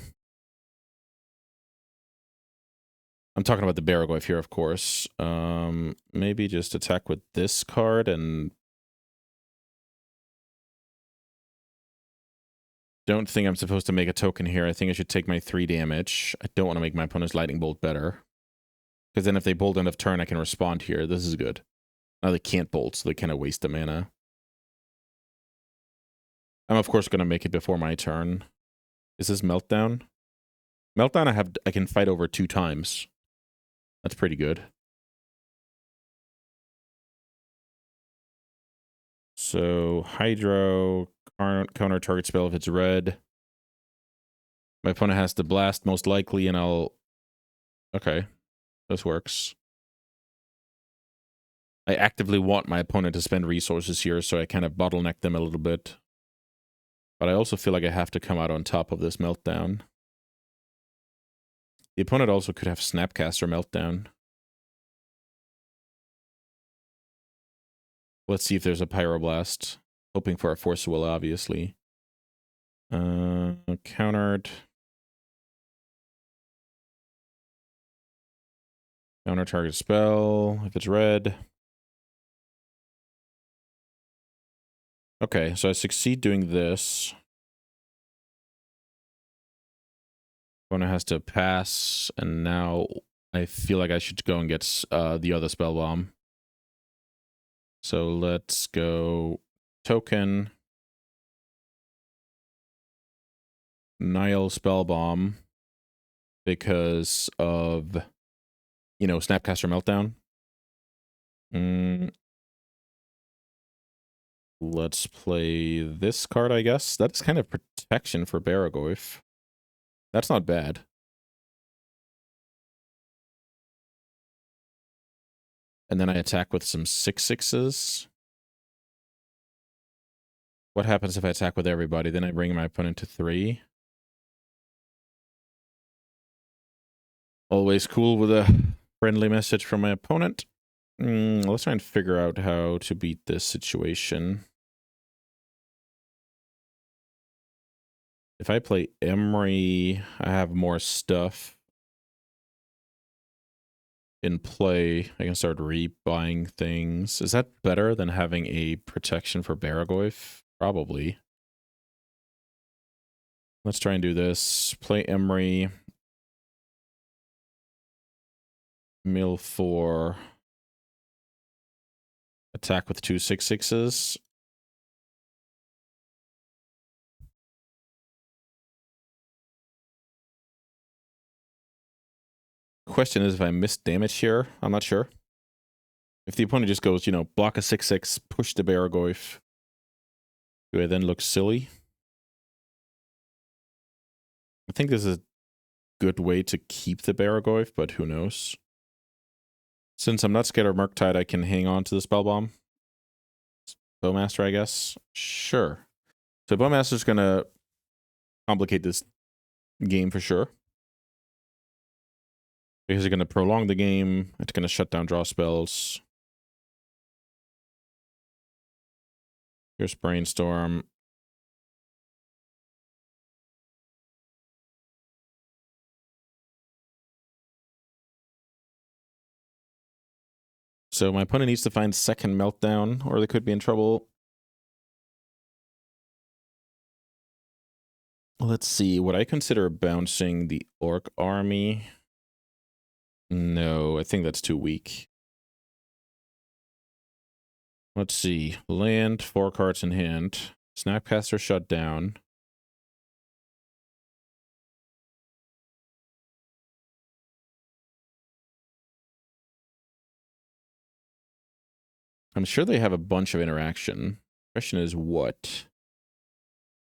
I'm talking about the Baragoyf here, of course. Maybe just attack with this card and... Don't think I'm supposed to make a token here. I think I should take my 3 damage. I don't want to make my opponent's Lightning Bolt better. Because then if they bolt end of turn, I can respond here. This is good. Now they can't bolt, so they kind of waste the mana. I'm of course going to make it before my turn. Is this Meltdown? Meltdown I can fight over 2 times. That's pretty good. So Hydro, counter target spell if it's red. My opponent has to blast most likely, and I'll... Okay, this works. I actively want my opponent to spend resources here, so I kind of bottleneck them a little bit. But I also feel like I have to come out on top of this Meltdown. The opponent also could have Snapcaster Meltdown. Let's see if there's a Pyroblast. Hoping for a Force of Will, obviously. Countered. Counter target spell if it's red. Okay, so I succeed doing this. Opponent has to pass, and now I feel like I should go and get the other spell bomb. So let's go token, Nile spell bomb, because of, you know, Snapcaster Meltdown. Let's play this card, I guess. That's kind of protection for Baragoyf. That's not bad. And then I attack with some 6/6s. What happens if I attack with everybody? Then I bring my opponent to 3. Always cool with a friendly message from my opponent. Let's try and figure out how to beat this situation. If I play Emery, I have more stuff in play. I can start rebuying things. Is that better than having a protection for Baragoyf? Probably. Let's try and do this. Play Emery. Mill 4. Attack with 2 6/6s. Question is if I miss damage here. I'm not sure. If the opponent just goes, you know, block a 6/6, push the Baragoyf, do I then look silly? I think this is a good way to keep the Baragoyf, but who knows? Since I'm not scared of Murktide, I can hang on to the Spell Bomb. Bowmaster, I guess? Sure. So Bowmaster's gonna complicate this game for sure. Because it's gonna prolong the game, it's gonna shut down draw spells. Here's Brainstorm. So my opponent needs to find second Meltdown, or they could be in trouble. Let's see. Would I consider bouncing the Orc army? No, I think that's too weak. Let's see. Land, 4 cards in hand. Snapcaster shut down. I'm sure they have a bunch of interaction. Question is what?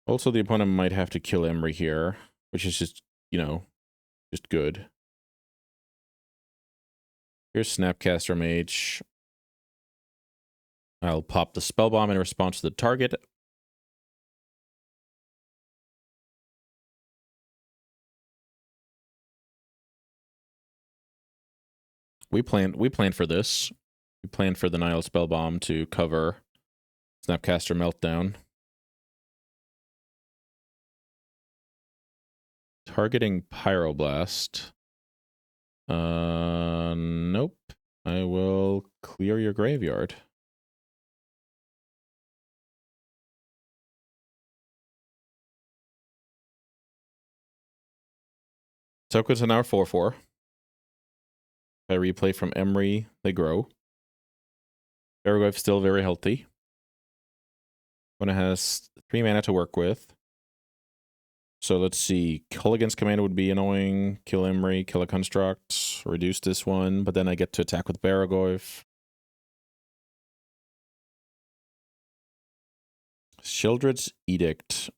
Also, the opponent might have to kill Emery here, which is just, you know, just good. Here's Snapcaster Mage. I'll pop the Spell Bomb in response to the target. We planned for this. We planned for the Nile Spell Bomb to cover Snapcaster Meltdown. Targeting Pyroblast. Nope. I will clear your graveyard. Tokens are now 4/4. If I replay from Emery, they grow. Baragoyf still very healthy. Opponent has 3 mana to work with. So let's see. Culligan's command would be annoying. Kill Emery, kill a construct, reduce this one, but then I get to attack with Baragoyf. Sheoldred's Edict.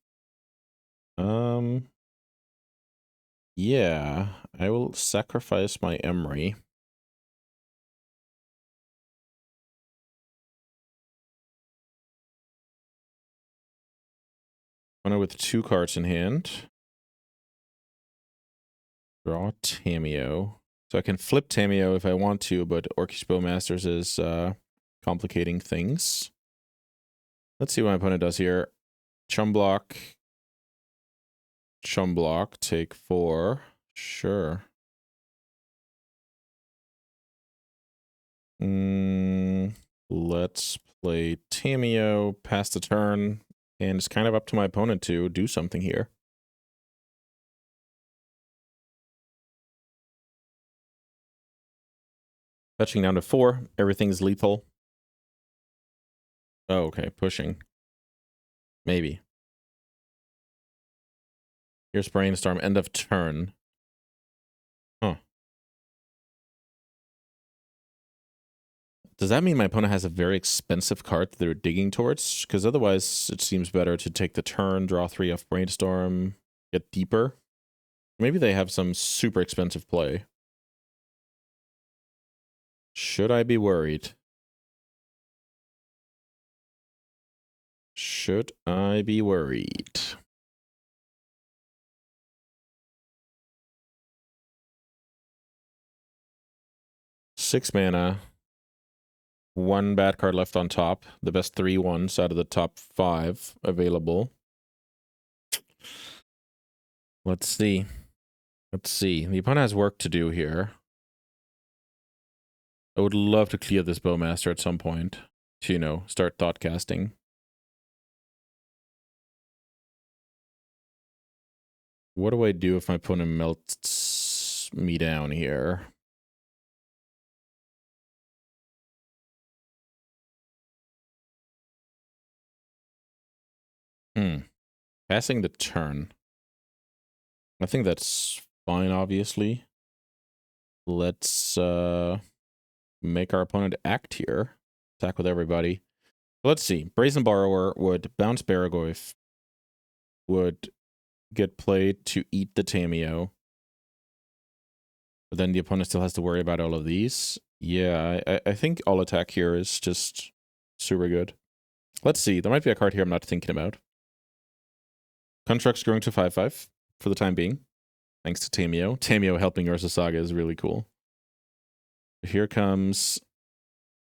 Yeah, I will sacrifice my Emery. Opponent with 2 cards in hand. Draw Tamiyo. So I can flip Tamiyo if I want to, but Orcish Bowmasters is complicating things. Let's see what my opponent does here. Chum block. chum block, take 4. Sure. Let's play Tamiyo, pass the turn, and it's kind of up to my opponent to do something here. Fetching down to 4, everything's lethal. Oh, okay, pushing. Maybe. Here's Brainstorm, end of turn. Huh. Does that mean my opponent has a very expensive card that they're digging towards? Because otherwise, it seems better to take the turn, draw 3 off Brainstorm, get deeper. Maybe they have some super expensive play. Should I be worried? Should I be worried? Six mana. 1 bad card left on top. The best 3 ones out of the top 5 available. Let's see. Let's see. The opponent has work to do here. I would love to clear this Bowmaster at some point to, you know, start thought casting. What do I do if my opponent melts me down here? Passing the turn. I think that's fine, obviously. Let's make our opponent act here. Attack with everybody. Let's see. Brazen Borrower would bounce Baragoyf. Would get played to eat the Tamiyo. But then the opponent still has to worry about all of these. Yeah, I think all attack here is just super good. Let's see. There might be a card here I'm not thinking about. Construct's growing to 5/5 for the time being. Thanks to Tamiyo. Tamiyo helping Ursa Saga is really cool. Here comes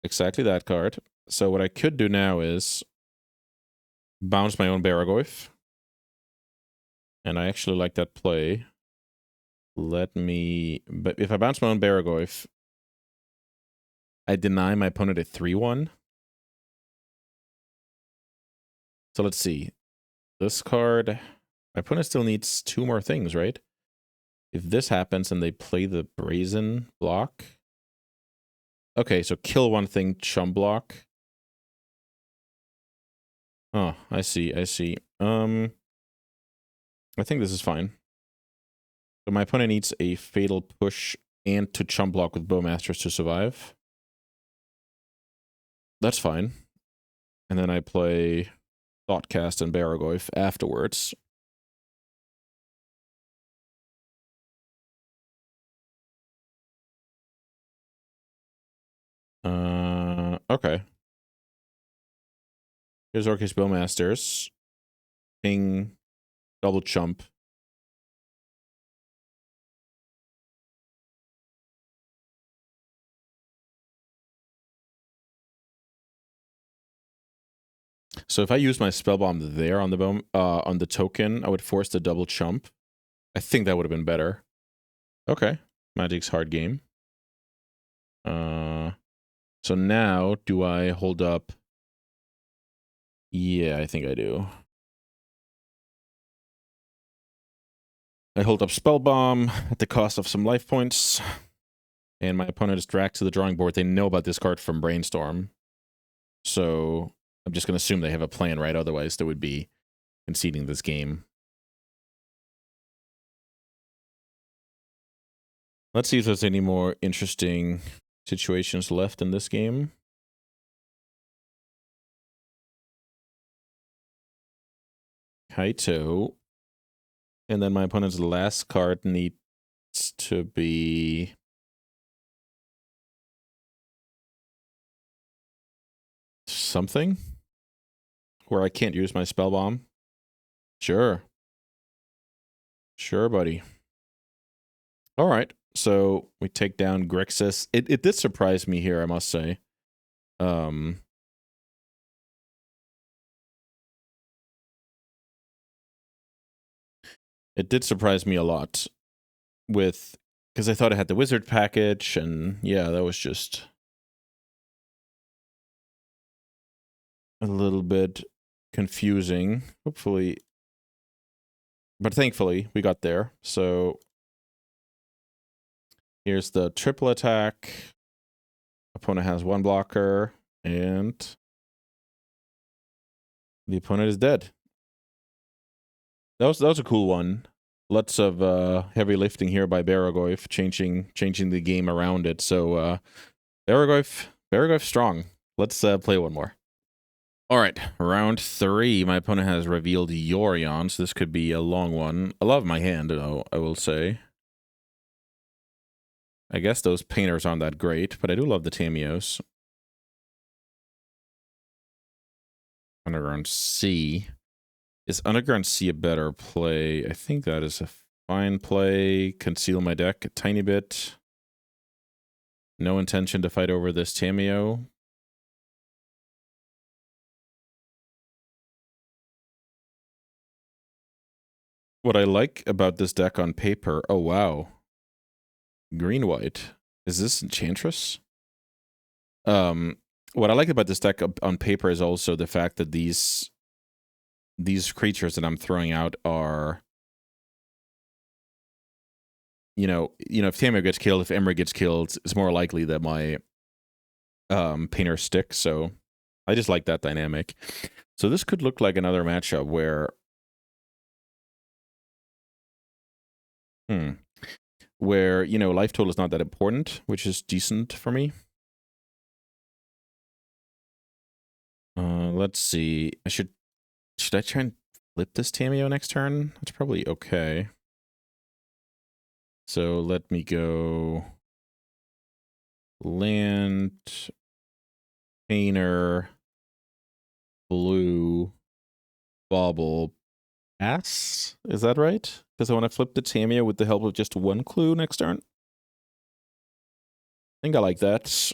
exactly that card. So what I could do now is bounce my own Baragoyf. And I actually like that play. But if I bounce my own Baragoyf, I deny my opponent a 3/1. So let's see. This card, my opponent still needs 2 more things, right? If this happens and they play the Brazen block. Okay, so kill 1 thing, chum block. Oh, I see, I see. I think this is fine. So my opponent needs a fatal push and to chum block with Bowmasters to survive. That's fine. And then I play Thoughtcast and Baragoyf afterwards. Okay. Here's Orcus Bowmasters. Ping, double chump. So if I use my Spellbomb there on the token, I would force the double chump. I think that would have been better. Okay. Magic's hard game. So now, do I hold up? Yeah, I think I do. I hold up Spellbomb at the cost of some life points. And my opponent is dragged to the drawing board. They know about this card from Brainstorm. So I'm just going to assume they have a plan, right? Otherwise, they would be conceding this game. Let's see if there's any more interesting situations left in this game. Kaito. And then my opponent's last card needs to be... something? Where I can't use my Spellbomb? Sure. Sure, buddy. All right. So we take down Grixis. It did surprise me here, I must say. It did surprise me a lot with, because I thought it had the wizard package, and yeah, that was just a little bit confusing. Hopefully, but thankfully we got there. So here's the triple attack. Opponent has one blocker, and the opponent is dead. That was a cool one. Lots of heavy lifting here by Baragoyf, changing the game around it. So Baragoyf strong. Let's play one more. All right, round 3. My opponent has revealed Yoron, so this could be a long one. I love my hand, though, I will say. I guess those painters aren't that great, but I do love the Tamios. Underground C. Is Underground C a better play? I think that is a fine play. Conceal my deck a tiny bit. No intention to fight over this Tamio. What I like about this deck on paper... Oh, wow. Green-white. Is this Enchantress? What I like about this deck on paper is also the fact that these creatures that I'm throwing out are... You know, if Tamio gets killed, if Emery gets killed, it's more likely that my painter sticks, so I just like that dynamic. So this could look like another matchup where... Where, you know, life total is not that important, which is decent for me. Let's see. Should I try and flip this Tamio next turn? That's probably okay. So let me go land, painter, blue, bauble, pass? Is that right? Because I want to flip the Tamio with the help of just one clue next turn. I think I like that.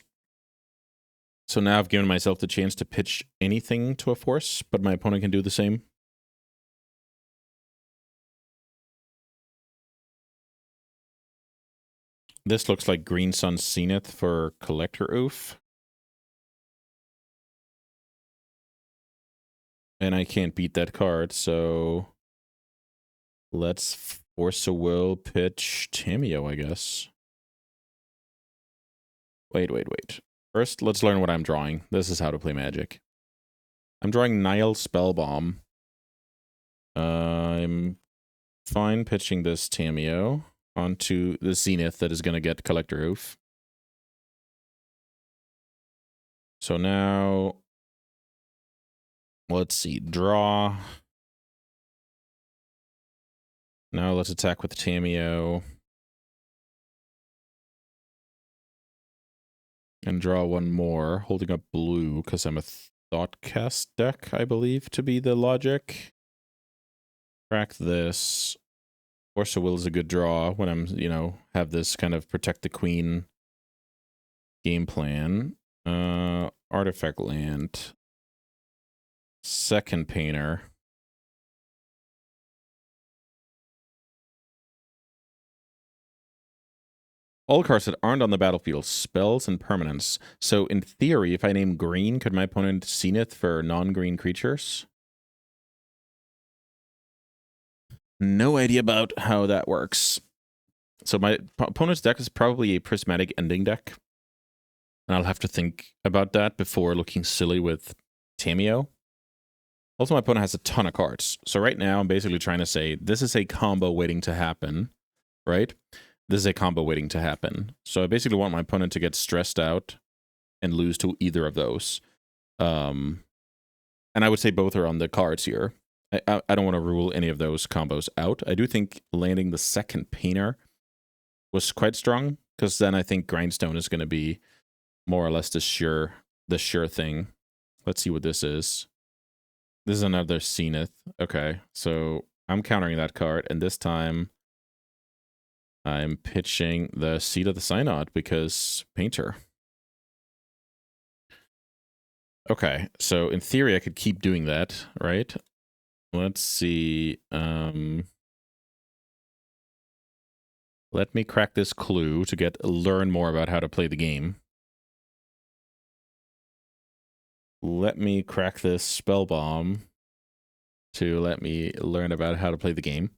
So now I've given myself the chance to pitch anything to a force, but my opponent can do the same. This looks like Green Sun Zenith for Collector Oof. And I can't beat that card, so let's Force a Will pitch Tamio, I guess. Wait. First, let's learn what I'm drawing. This is how to play Magic. I'm drawing Nile Spellbomb. I'm fine pitching this Tamio onto the Zenith that is going to get Collector Oof. So now, let's see, draw. Now let's attack with Tamio. And draw one more, holding up blue, because I'm a Thoughtcast deck, I believe, to be the logic. Crack this. Force of Will is a good draw when I'm, you know, have this kind of protect the queen game plan. Artifact land. Second painter. All cards that aren't on the battlefield, spells and permanents. So in theory, if I name green, could my opponent Zenith for non-green creatures? No idea about how that works. So my opponent's deck is probably a prismatic ending deck. And I'll have to think about that before looking silly with Tamio. Also, my opponent has a ton of cards. So right now, I'm basically trying to say, this is a combo waiting to happen, right? This is a combo waiting to happen. So I basically want my opponent to get stressed out and lose to either of those. And I would say both are on the cards here. I don't want to rule any of those combos out. I do think landing the second painter was quite strong, because then I think Grindstone is going to be more or less the sure thing. Let's see what this is. This is another Zenith. Okay, so I'm countering that card, and this time I'm pitching the Seed of the Synod because painter. Okay, so in theory I could keep doing that, right? Let's see. Let me crack this clue to learn more about how to play the game. Let me crack this spell bomb to let me learn about how to play the game.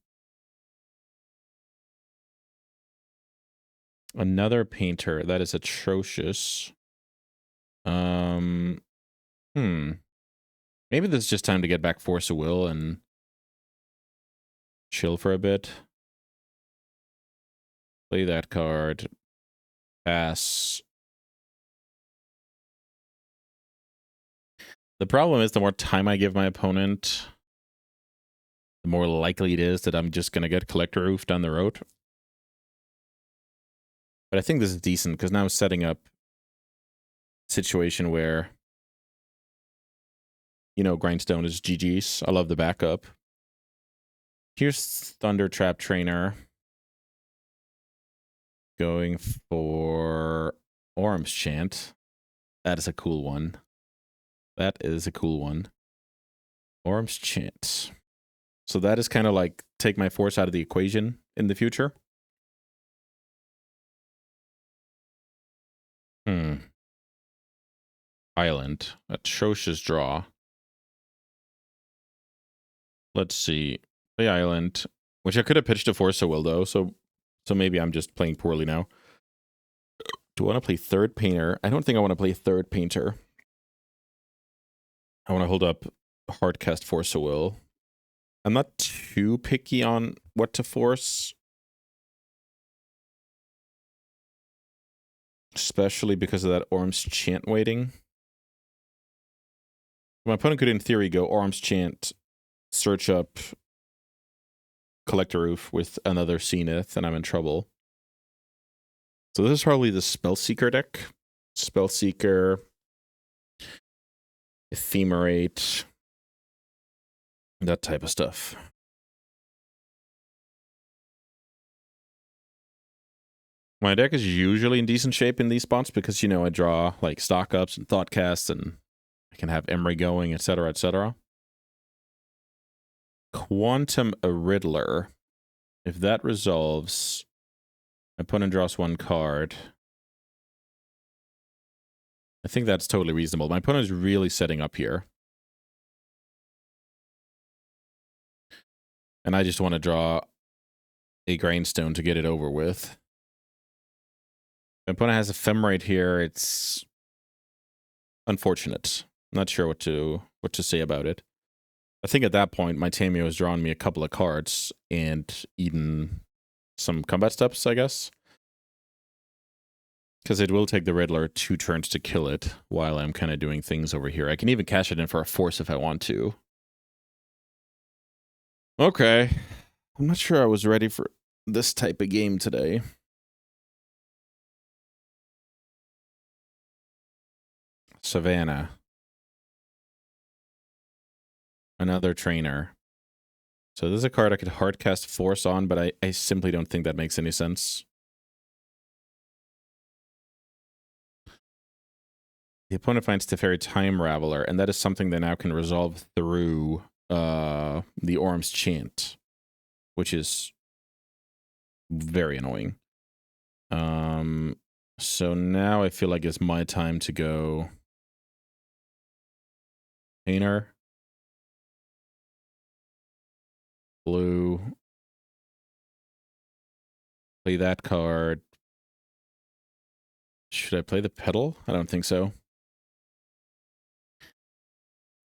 Another painter. That is atrocious. Maybe this is just time to get back Force of Will and chill for a bit. Play that card. Pass. The problem is the more time I give my opponent, the more likely it is that I'm just going to get Collector Roof down the road. But I think this is decent because now I'm setting up a situation where, you know, Grindstone is GG's. I love the backup. Here's Thunder Trap Trainer. Going for Orm's Chant. That is a cool one. That is a cool one. Orm's Chant. So that is kind of like take my force out of the equation in the future. Island. Atrocious draw. Let's see. Play Island. Which I could have pitched a Force of Will though, so maybe I'm just playing poorly now. Do I want to play third painter? I don't think I want to play third painter. I want to hold up Hardcast Force of Will. I'm not too picky on what to force. Especially because of that Orm's Chant waiting. My opponent could, in theory, go Orm's Chant, search up Collector Roof with another Zenith, and I'm in trouble. So this is probably the Spellseeker deck. Spellseeker, Ephemerate, that type of stuff. My deck is usually in decent shape in these spots because, you know, I draw like stock ups and thought casts and I can have Emery going, etc., etc. Quantum a Riddler. If that resolves, my opponent draws one card. I think that's totally reasonable. My opponent is really setting up here. And I just want to draw a Grindstone to get it over with. My opponent has Ephemerate here. It's unfortunate. I'm not sure what to say about it. I think at that point, my Tameo has drawn me a couple of cards and eaten some combat steps, I guess. Because it will take the Riddler 2 turns to kill it while I'm kind of doing things over here. I can even cash it in for a force if I want to. Okay. I'm not sure I was ready for this type of game today. Savannah. Another trainer. So this is a card I could hardcast force on, but I simply don't think that makes any sense. The opponent finds Teferi Time Raveler, and that is something they now can resolve through the Orm's Chant, which is very annoying. So now I feel like it's my time to go Painter. Blue. Play that card. Should I play the Petal? I don't think so.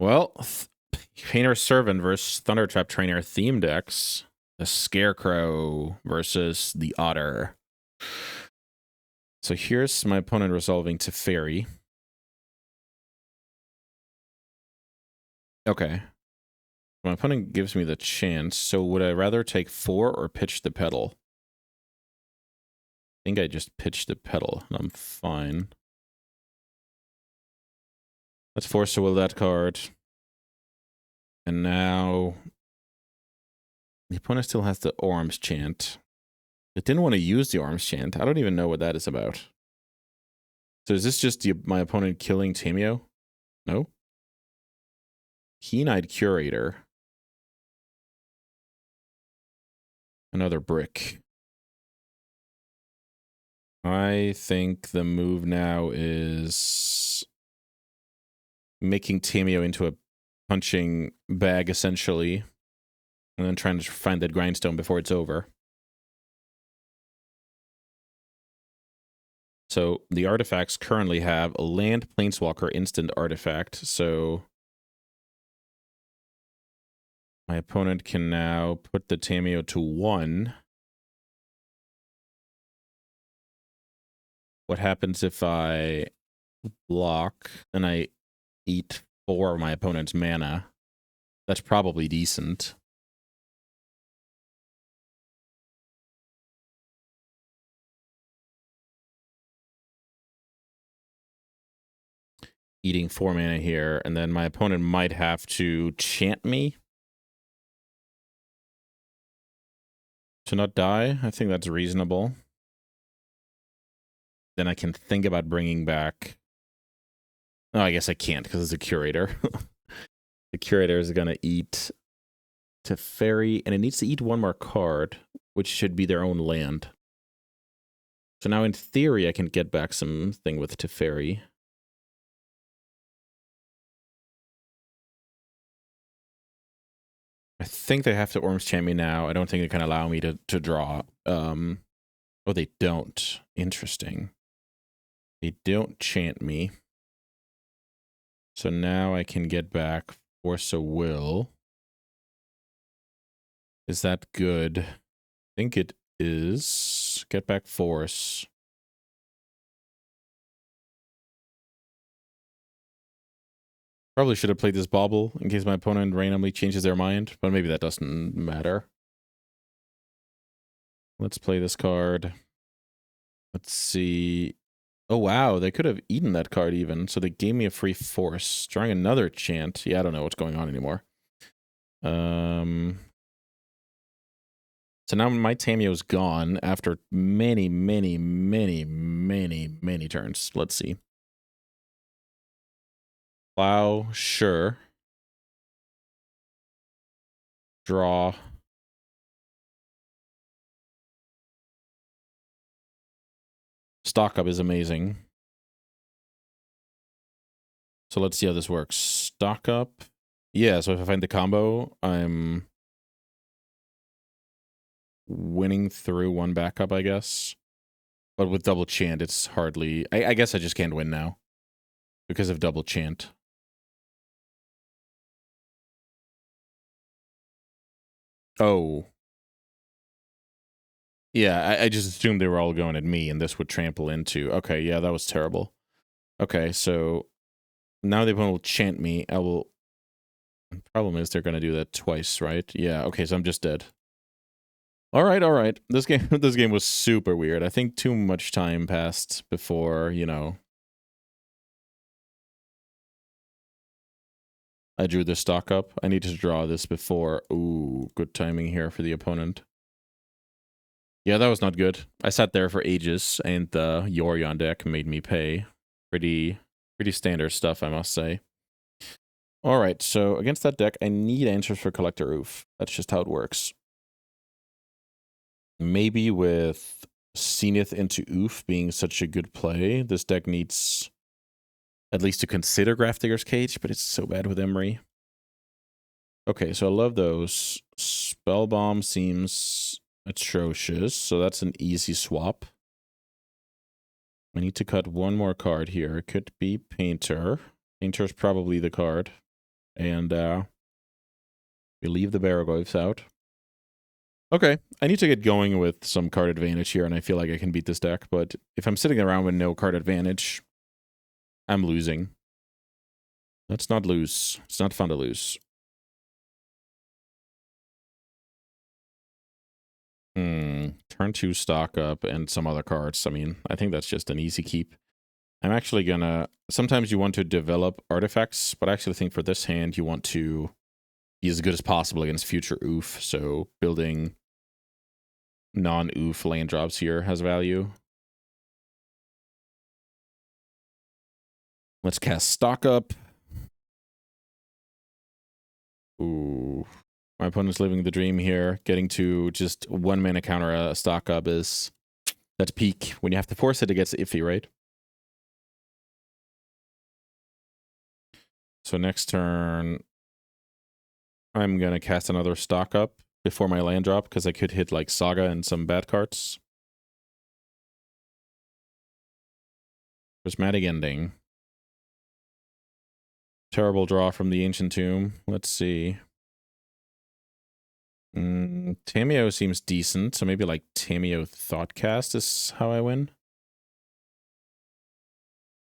Well, Painter Servant versus Thunder Trap Trainer theme decks. The Scarecrow versus the Otter. So here's my opponent resolving Teferi. Okay. My opponent gives me the chance, so would I rather take 4 or pitch the Petal? I think I just pitched the Petal, and I'm fine. Let's Force of Will that card. And now the opponent still has the Orm's Chant. It didn't want to use the Orm's Chant. I don't even know what that is about. So is this just my opponent killing Tameo? No? Keen-Eyed Curator. Another brick. I think the move now is making Tameo into a punching bag, essentially, and then trying to find that grindstone before it's over. So the artifacts currently have a land, planeswalker, instant artifact. So my opponent can now put the Tameo to 1. What happens if I block and I eat 4 of my opponent's mana? That's probably decent. Eating 4 mana here, and then my opponent might have to chant me to not die. I think that's reasonable. Then I can think about bringing back... Oh, I guess I can't because it's a curator. The curator is going to eat Teferi, and it needs to eat 1 more card, which should be their own land. So now in theory, I can get back something with Teferi. I think they have to Orm's Chant me now. I don't think they can allow me to draw. Oh, they don't. Interesting. They don't chant me. So now I can get back Force of Will. Is that good? I think it is. Get back Force. Probably should have played this Bauble in case my opponent randomly changes their mind, but maybe that doesn't matter. Let's play this card. Let's see. Oh, wow. They could have eaten that card even. So they gave me a free Force. Drawing another chant. Yeah, I don't know what's going on anymore. So now my Tameo's gone after many, many, many, many, many turns. Let's see. Plow, sure. Draw. Stock up is amazing. So let's see how this works. Stock up. Yeah, so if I find the combo, I'm winning through 1 backup, I guess. But with double chant, it's hardly... I guess I just can't win now because of double chant. Oh. Yeah, I just assumed they were all going at me and this would trample into... Okay, yeah, that was terrible. Okay, so now the opponent will chant me. I will... The problem is they're going to do that twice, right? Yeah, okay, so I'm just dead. All right, all right. This game was super weird. I think too much time passed before, you know, I drew the stock up. I need to draw this before. Ooh, good timing here for the opponent. Yeah, that was not good. I sat there for ages, and the Yoron deck made me pay. Pretty standard stuff, I must say. All right, so against that deck, I need answers for Collector Roof. That's just how it works. Maybe with Zenith into Oof being such a good play, this deck needs at least to consider Grafdigger's Cage, but it's so bad with Emery. Okay, so I love those. Spellbomb seems atrocious, so that's an easy swap. I need to cut 1 more card here. It could be Painter. Painter's probably the card. And we leave the Baraglyphs out. Okay, I need to get going with some card advantage here, and I feel like I can beat this deck, but if I'm sitting around with no card advantage, I'm losing. Let's not lose. It's not fun to lose. Turn 2 stock up and some other cards. I mean, I think that's just an easy keep. I'm actually gonna... Sometimes you want to develop artifacts, but I actually think for this hand you want to be as good as possible against future oof, so building non-oof land drops here has value. Let's cast stock up. Ooh. My opponent's living the dream here. Getting to just 1 mana counter a stock up is... That's peak. When you have to force it, it gets iffy, right? So next turn, I'm going to cast another stock up before my land drop, because I could hit like Saga and some bad cards. Prismatic Ending. Terrible draw from the Ancient Tomb. Let's see. Tamiyo seems decent, so maybe like Tamiyo Thoughtcast is how I win.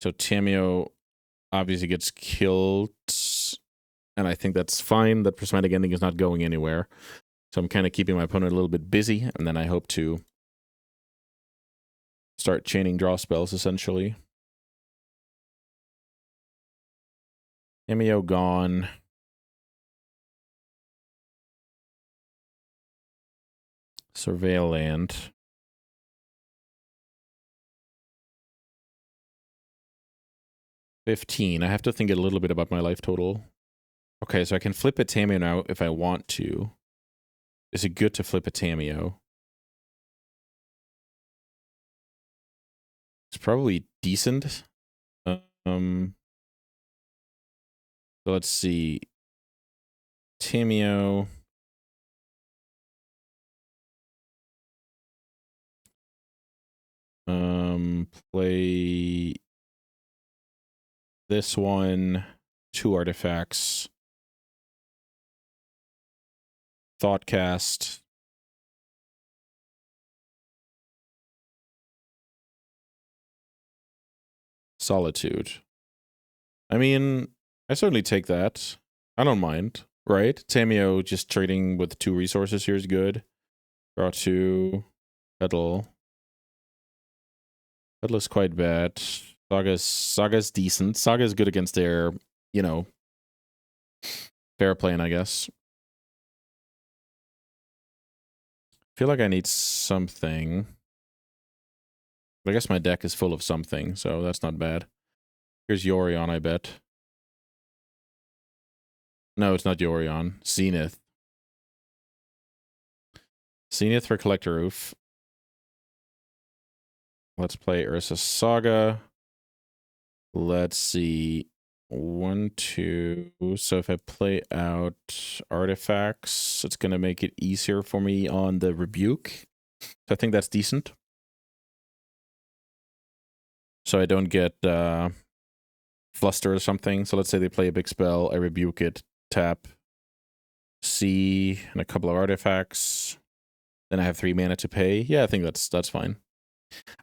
So Tamiyo obviously gets killed, and I think that's fine. That Prismatic Ending is not going anywhere. So I'm kind of keeping my opponent a little bit busy, and then I hope to start chaining draw spells, essentially. Tamiyo gone. Surveil land. $15. I have to think a little bit about my life total. Okay, so I can flip a Tamiyo now if I want to. Is it good to flip a Tamiyo? It's probably decent. So let's see. Tamiyo. Play this one. 2 artifacts. Thoughtcast. Solitude. I mean, I certainly take that. I don't mind, right? Tamiyo just trading with 2 resources here is good. Draw 2. Petal. Petal is quite bad. Saga's decent. Saga is good against their, you know, fair playing, I guess. Feel like I need something. But I guess my deck is full of something, so that's not bad. Here's Yoron, I bet. No, it's not Yoron. Zenith. Zenith for Collector Roof. Let's play Ursa Saga. Let's see. 1, 2. So if I play out artifacts, it's going to make it easier for me on the Rebuke. So I think that's decent. So I don't get fluster or something. So let's say they play a big spell, I Rebuke it, tap C and a couple of artifacts. Then I have 3 mana to pay. Yeah, I think that's fine.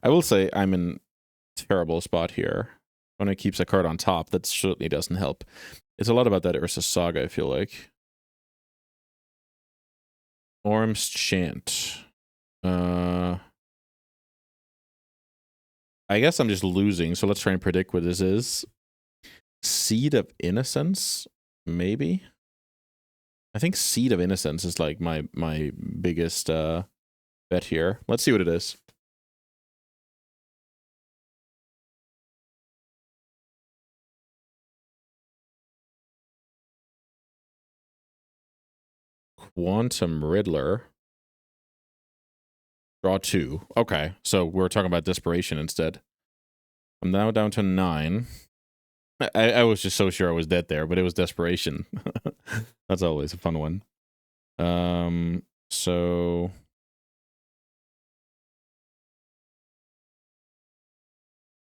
I will say I'm in a terrible spot here. When it keeps a card on top, that certainly doesn't help. It's a lot about that Ursa Saga, I feel like. Orm's Chant. I guess I'm just losing, so let's try and predict what this is. Seed of Innocence? Maybe? I think Seed of Innocence is like my biggest bet here. Let's see what it is. Quantum Riddler. Draw 2. Okay, so we're talking about Desperation instead. I'm now down to 9. I was just so sure I was dead there, but it was Desperation. That's always a fun one. So...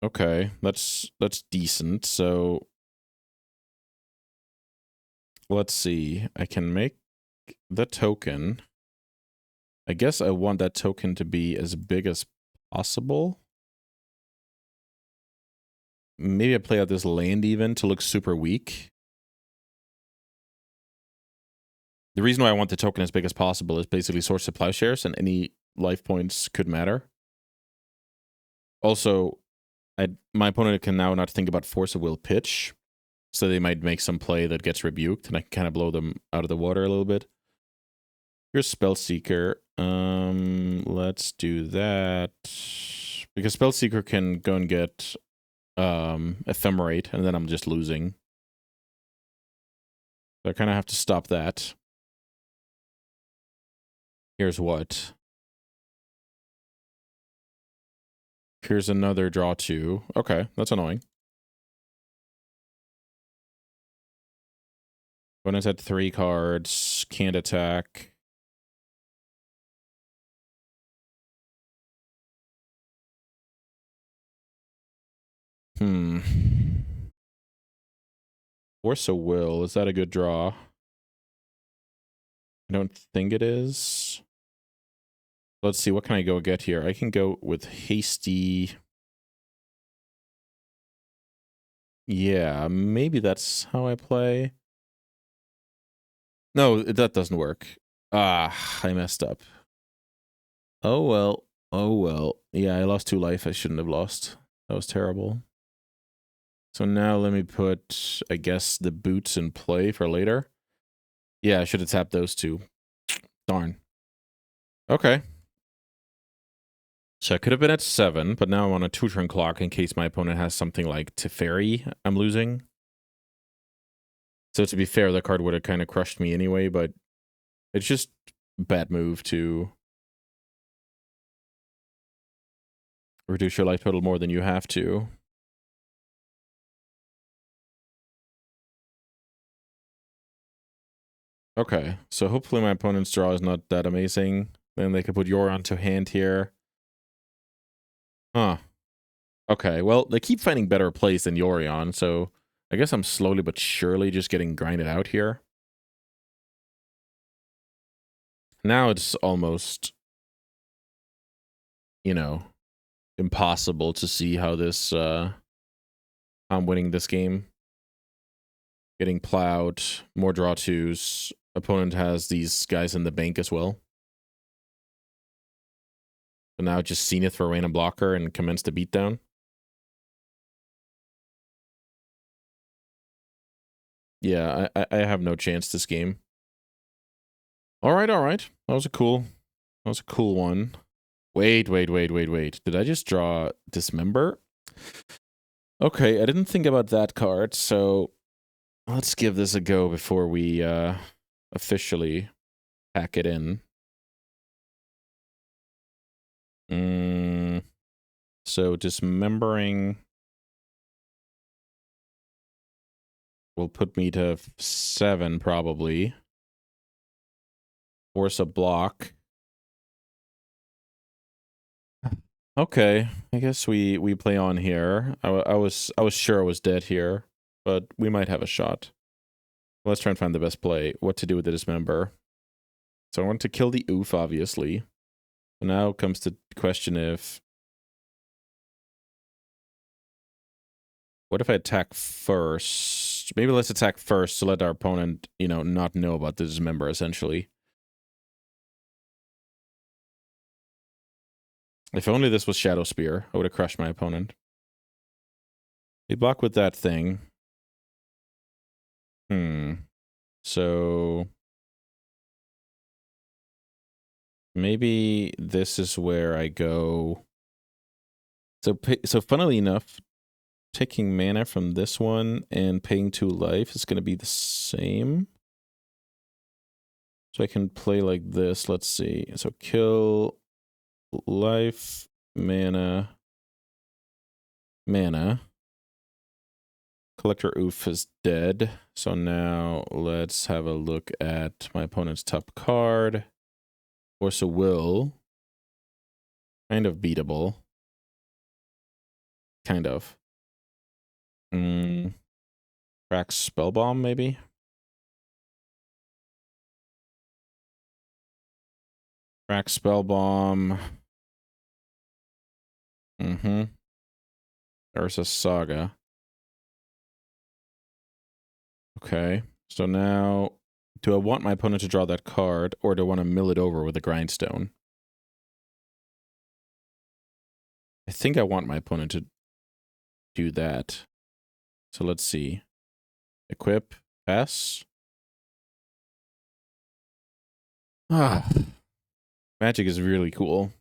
Okay, that's decent. So... Let's see. I can make the token. I guess I want that token to be as big as possible. Maybe I play out this land even to look super weak. The reason why I want the token as big as possible is basically Source of Plowshares, and any life points could matter. Also, my opponent can now not think about Force of Will Pitch, so they might make some play that gets rebuked, and I can kind of blow them out of the water a little bit. Here's Spellseeker. Let's do that. Because Spellseeker can go and get Ephemerate, and then I'm just losing. So I kind of have to stop that. Here's what. Here's another draw 2. Okay, that's annoying. Opponent's had 3 cards. Can't attack. Force a Will. Is that a good draw? I don't think it is. Let's see. What can I go get here? I can go with Hasty. Yeah, maybe that's how I play. No, that doesn't work. Ah, I messed up. Oh, well. Oh, well. Yeah, I lost 2 life I shouldn't have lost. That was terrible. So now let me put, I guess, the boots in play for later. Yeah, I should have tapped those 2. Darn. Okay. So I could have been at 7, but now I'm on a 2-turn clock in case my opponent has something like Teferi I'm losing. So to be fair, the card would have kind of crushed me anyway, but it's just a bad move to reduce your life total more than you have to. Okay, so hopefully my opponent's draw is not that amazing. Then they could put Yoron to hand here. Huh. Okay, well, they keep finding better plays than Yoron, so I guess I'm slowly but surely just getting grinded out here. Now it's almost, you know, impossible to see how this, I'm winning this game. Getting plowed, more draw 2s. Opponent has these guys in the bank as well. So now just Zenith for a random blocker and commence the beatdown. Yeah, I have no chance this game. All right. That was a cool one. Wait. Did I just draw Dismember? Okay, I didn't think about that card, so let's give this a go before we officially pack it in. So Dismembering will put me to 7 probably. Force a block. Okay, I guess we play on here. I was sure I was dead here, but we might have a shot. Let's try and find the best play. What to do with the Dismember. So I want to kill the oof, obviously. So now comes the question if... What if I attack first? Maybe let's attack first to let our opponent, you know, not know about the Dismember, essentially. If only this was Shadow Spear, I would have crushed my opponent. They block with that thing. So... maybe this is where I go... So funnily enough, taking mana from this one and paying 2 life is going to be the same. So I can play like this. Let's see. So kill, life, mana. Collector Oof is dead. So now let's have a look at my opponent's top card. Force a Will. Kind of beatable. Kind of. Crack Spellbomb, maybe? Crack Spellbomb. Ursa Saga. Okay. So now, do I want my opponent to draw that card, or do I want to mill it over with a Grindstone? I think I want my opponent to do that. So let's see. Equip, pass. Magic is really cool.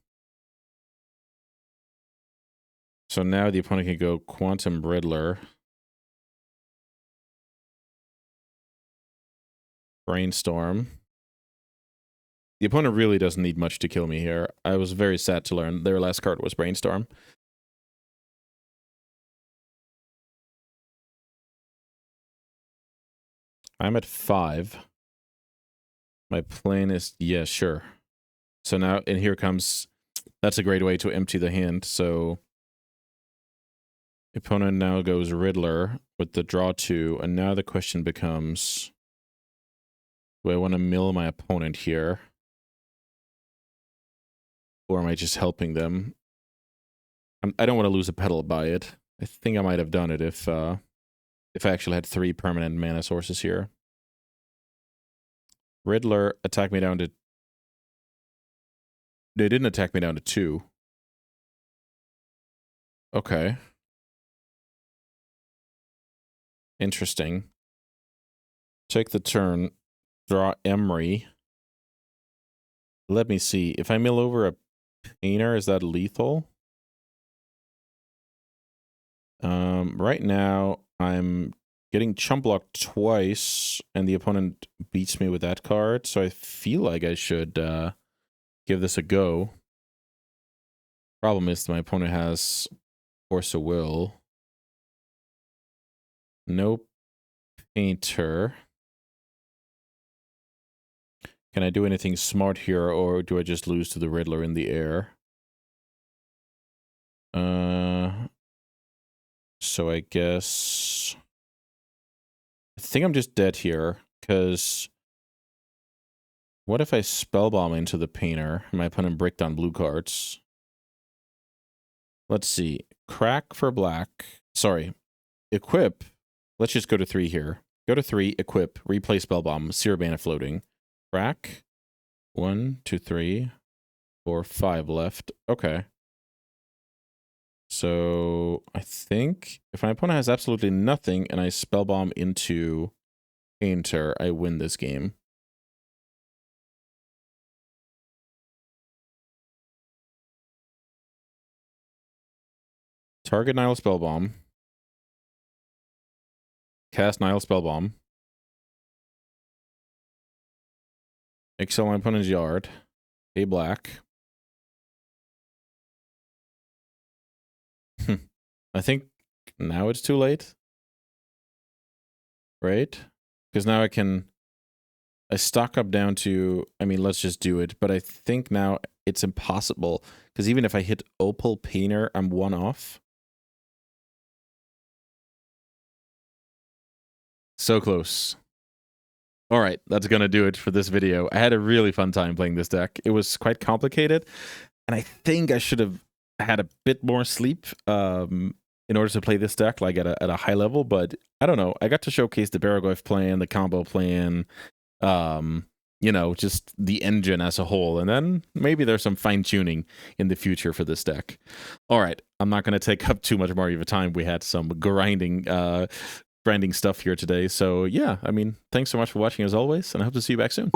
So now the opponent can go Quantum Riddler. Brainstorm. The opponent really doesn't need much to kill me here. I was very sad to learn their last card was Brainstorm. I'm at 5. My plan is, yeah, sure. So now, and here comes, that's a great way to empty the hand. So opponent now goes Riddler with the draw 2, and now the question becomes, do I want to mill my opponent here? Or am I just helping them? I don't want to lose a pedal by it. I think I might have done it if I actually had 3 permanent mana sources here. Riddler attacked me down to... They didn't attack me down to 2. Okay. Interesting. Take the turn. Draw Emery. Let me see. If I mill over a painter, is that lethal? Right now, I'm getting chump blocked twice, and the opponent beats me with that card, so I feel like I should give this a go. Problem is, my opponent has Force of Will. No painter. Can I do anything smart here, or do I just lose to the Riddler in the air? So I guess... I think I'm just dead here, because... What if I Spellbomb into the painter, and my opponent bricked on blue cards? Let's see. Crack for black. Sorry. Equip. Let's just go to 3 here. Go to 3, equip, replay Spellbomb, Seer Mana floating. Crack. 1, 2, 3, 4, 5 left. Okay. So I think if my opponent has absolutely nothing and I Spellbomb into painter, I win this game. Target Nihil Spellbomb. Cast Nihil Spellbomb. Excel my opponent's yard. Pay black. I think now it's too late. Right? Because now I stock up down to, I mean, let's just do it. But I think now it's impossible. Because even if I hit Opal Painter, I'm 1 off. So close. All right, that's going to do it for this video. I had a really fun time playing this deck. It was quite complicated, and I think I should have had a bit more sleep in order to play this deck like at a high level, but I don't know. I got to showcase the Baragorth plan, the combo plan, you know, just the engine as a whole, and then maybe there's some fine-tuning in the future for this deck. All right, I'm not going to take up too much more of your time. We had some grinding stuff here today. So yeah, I mean, thanks so much for watching as always, and I hope to see you back soon.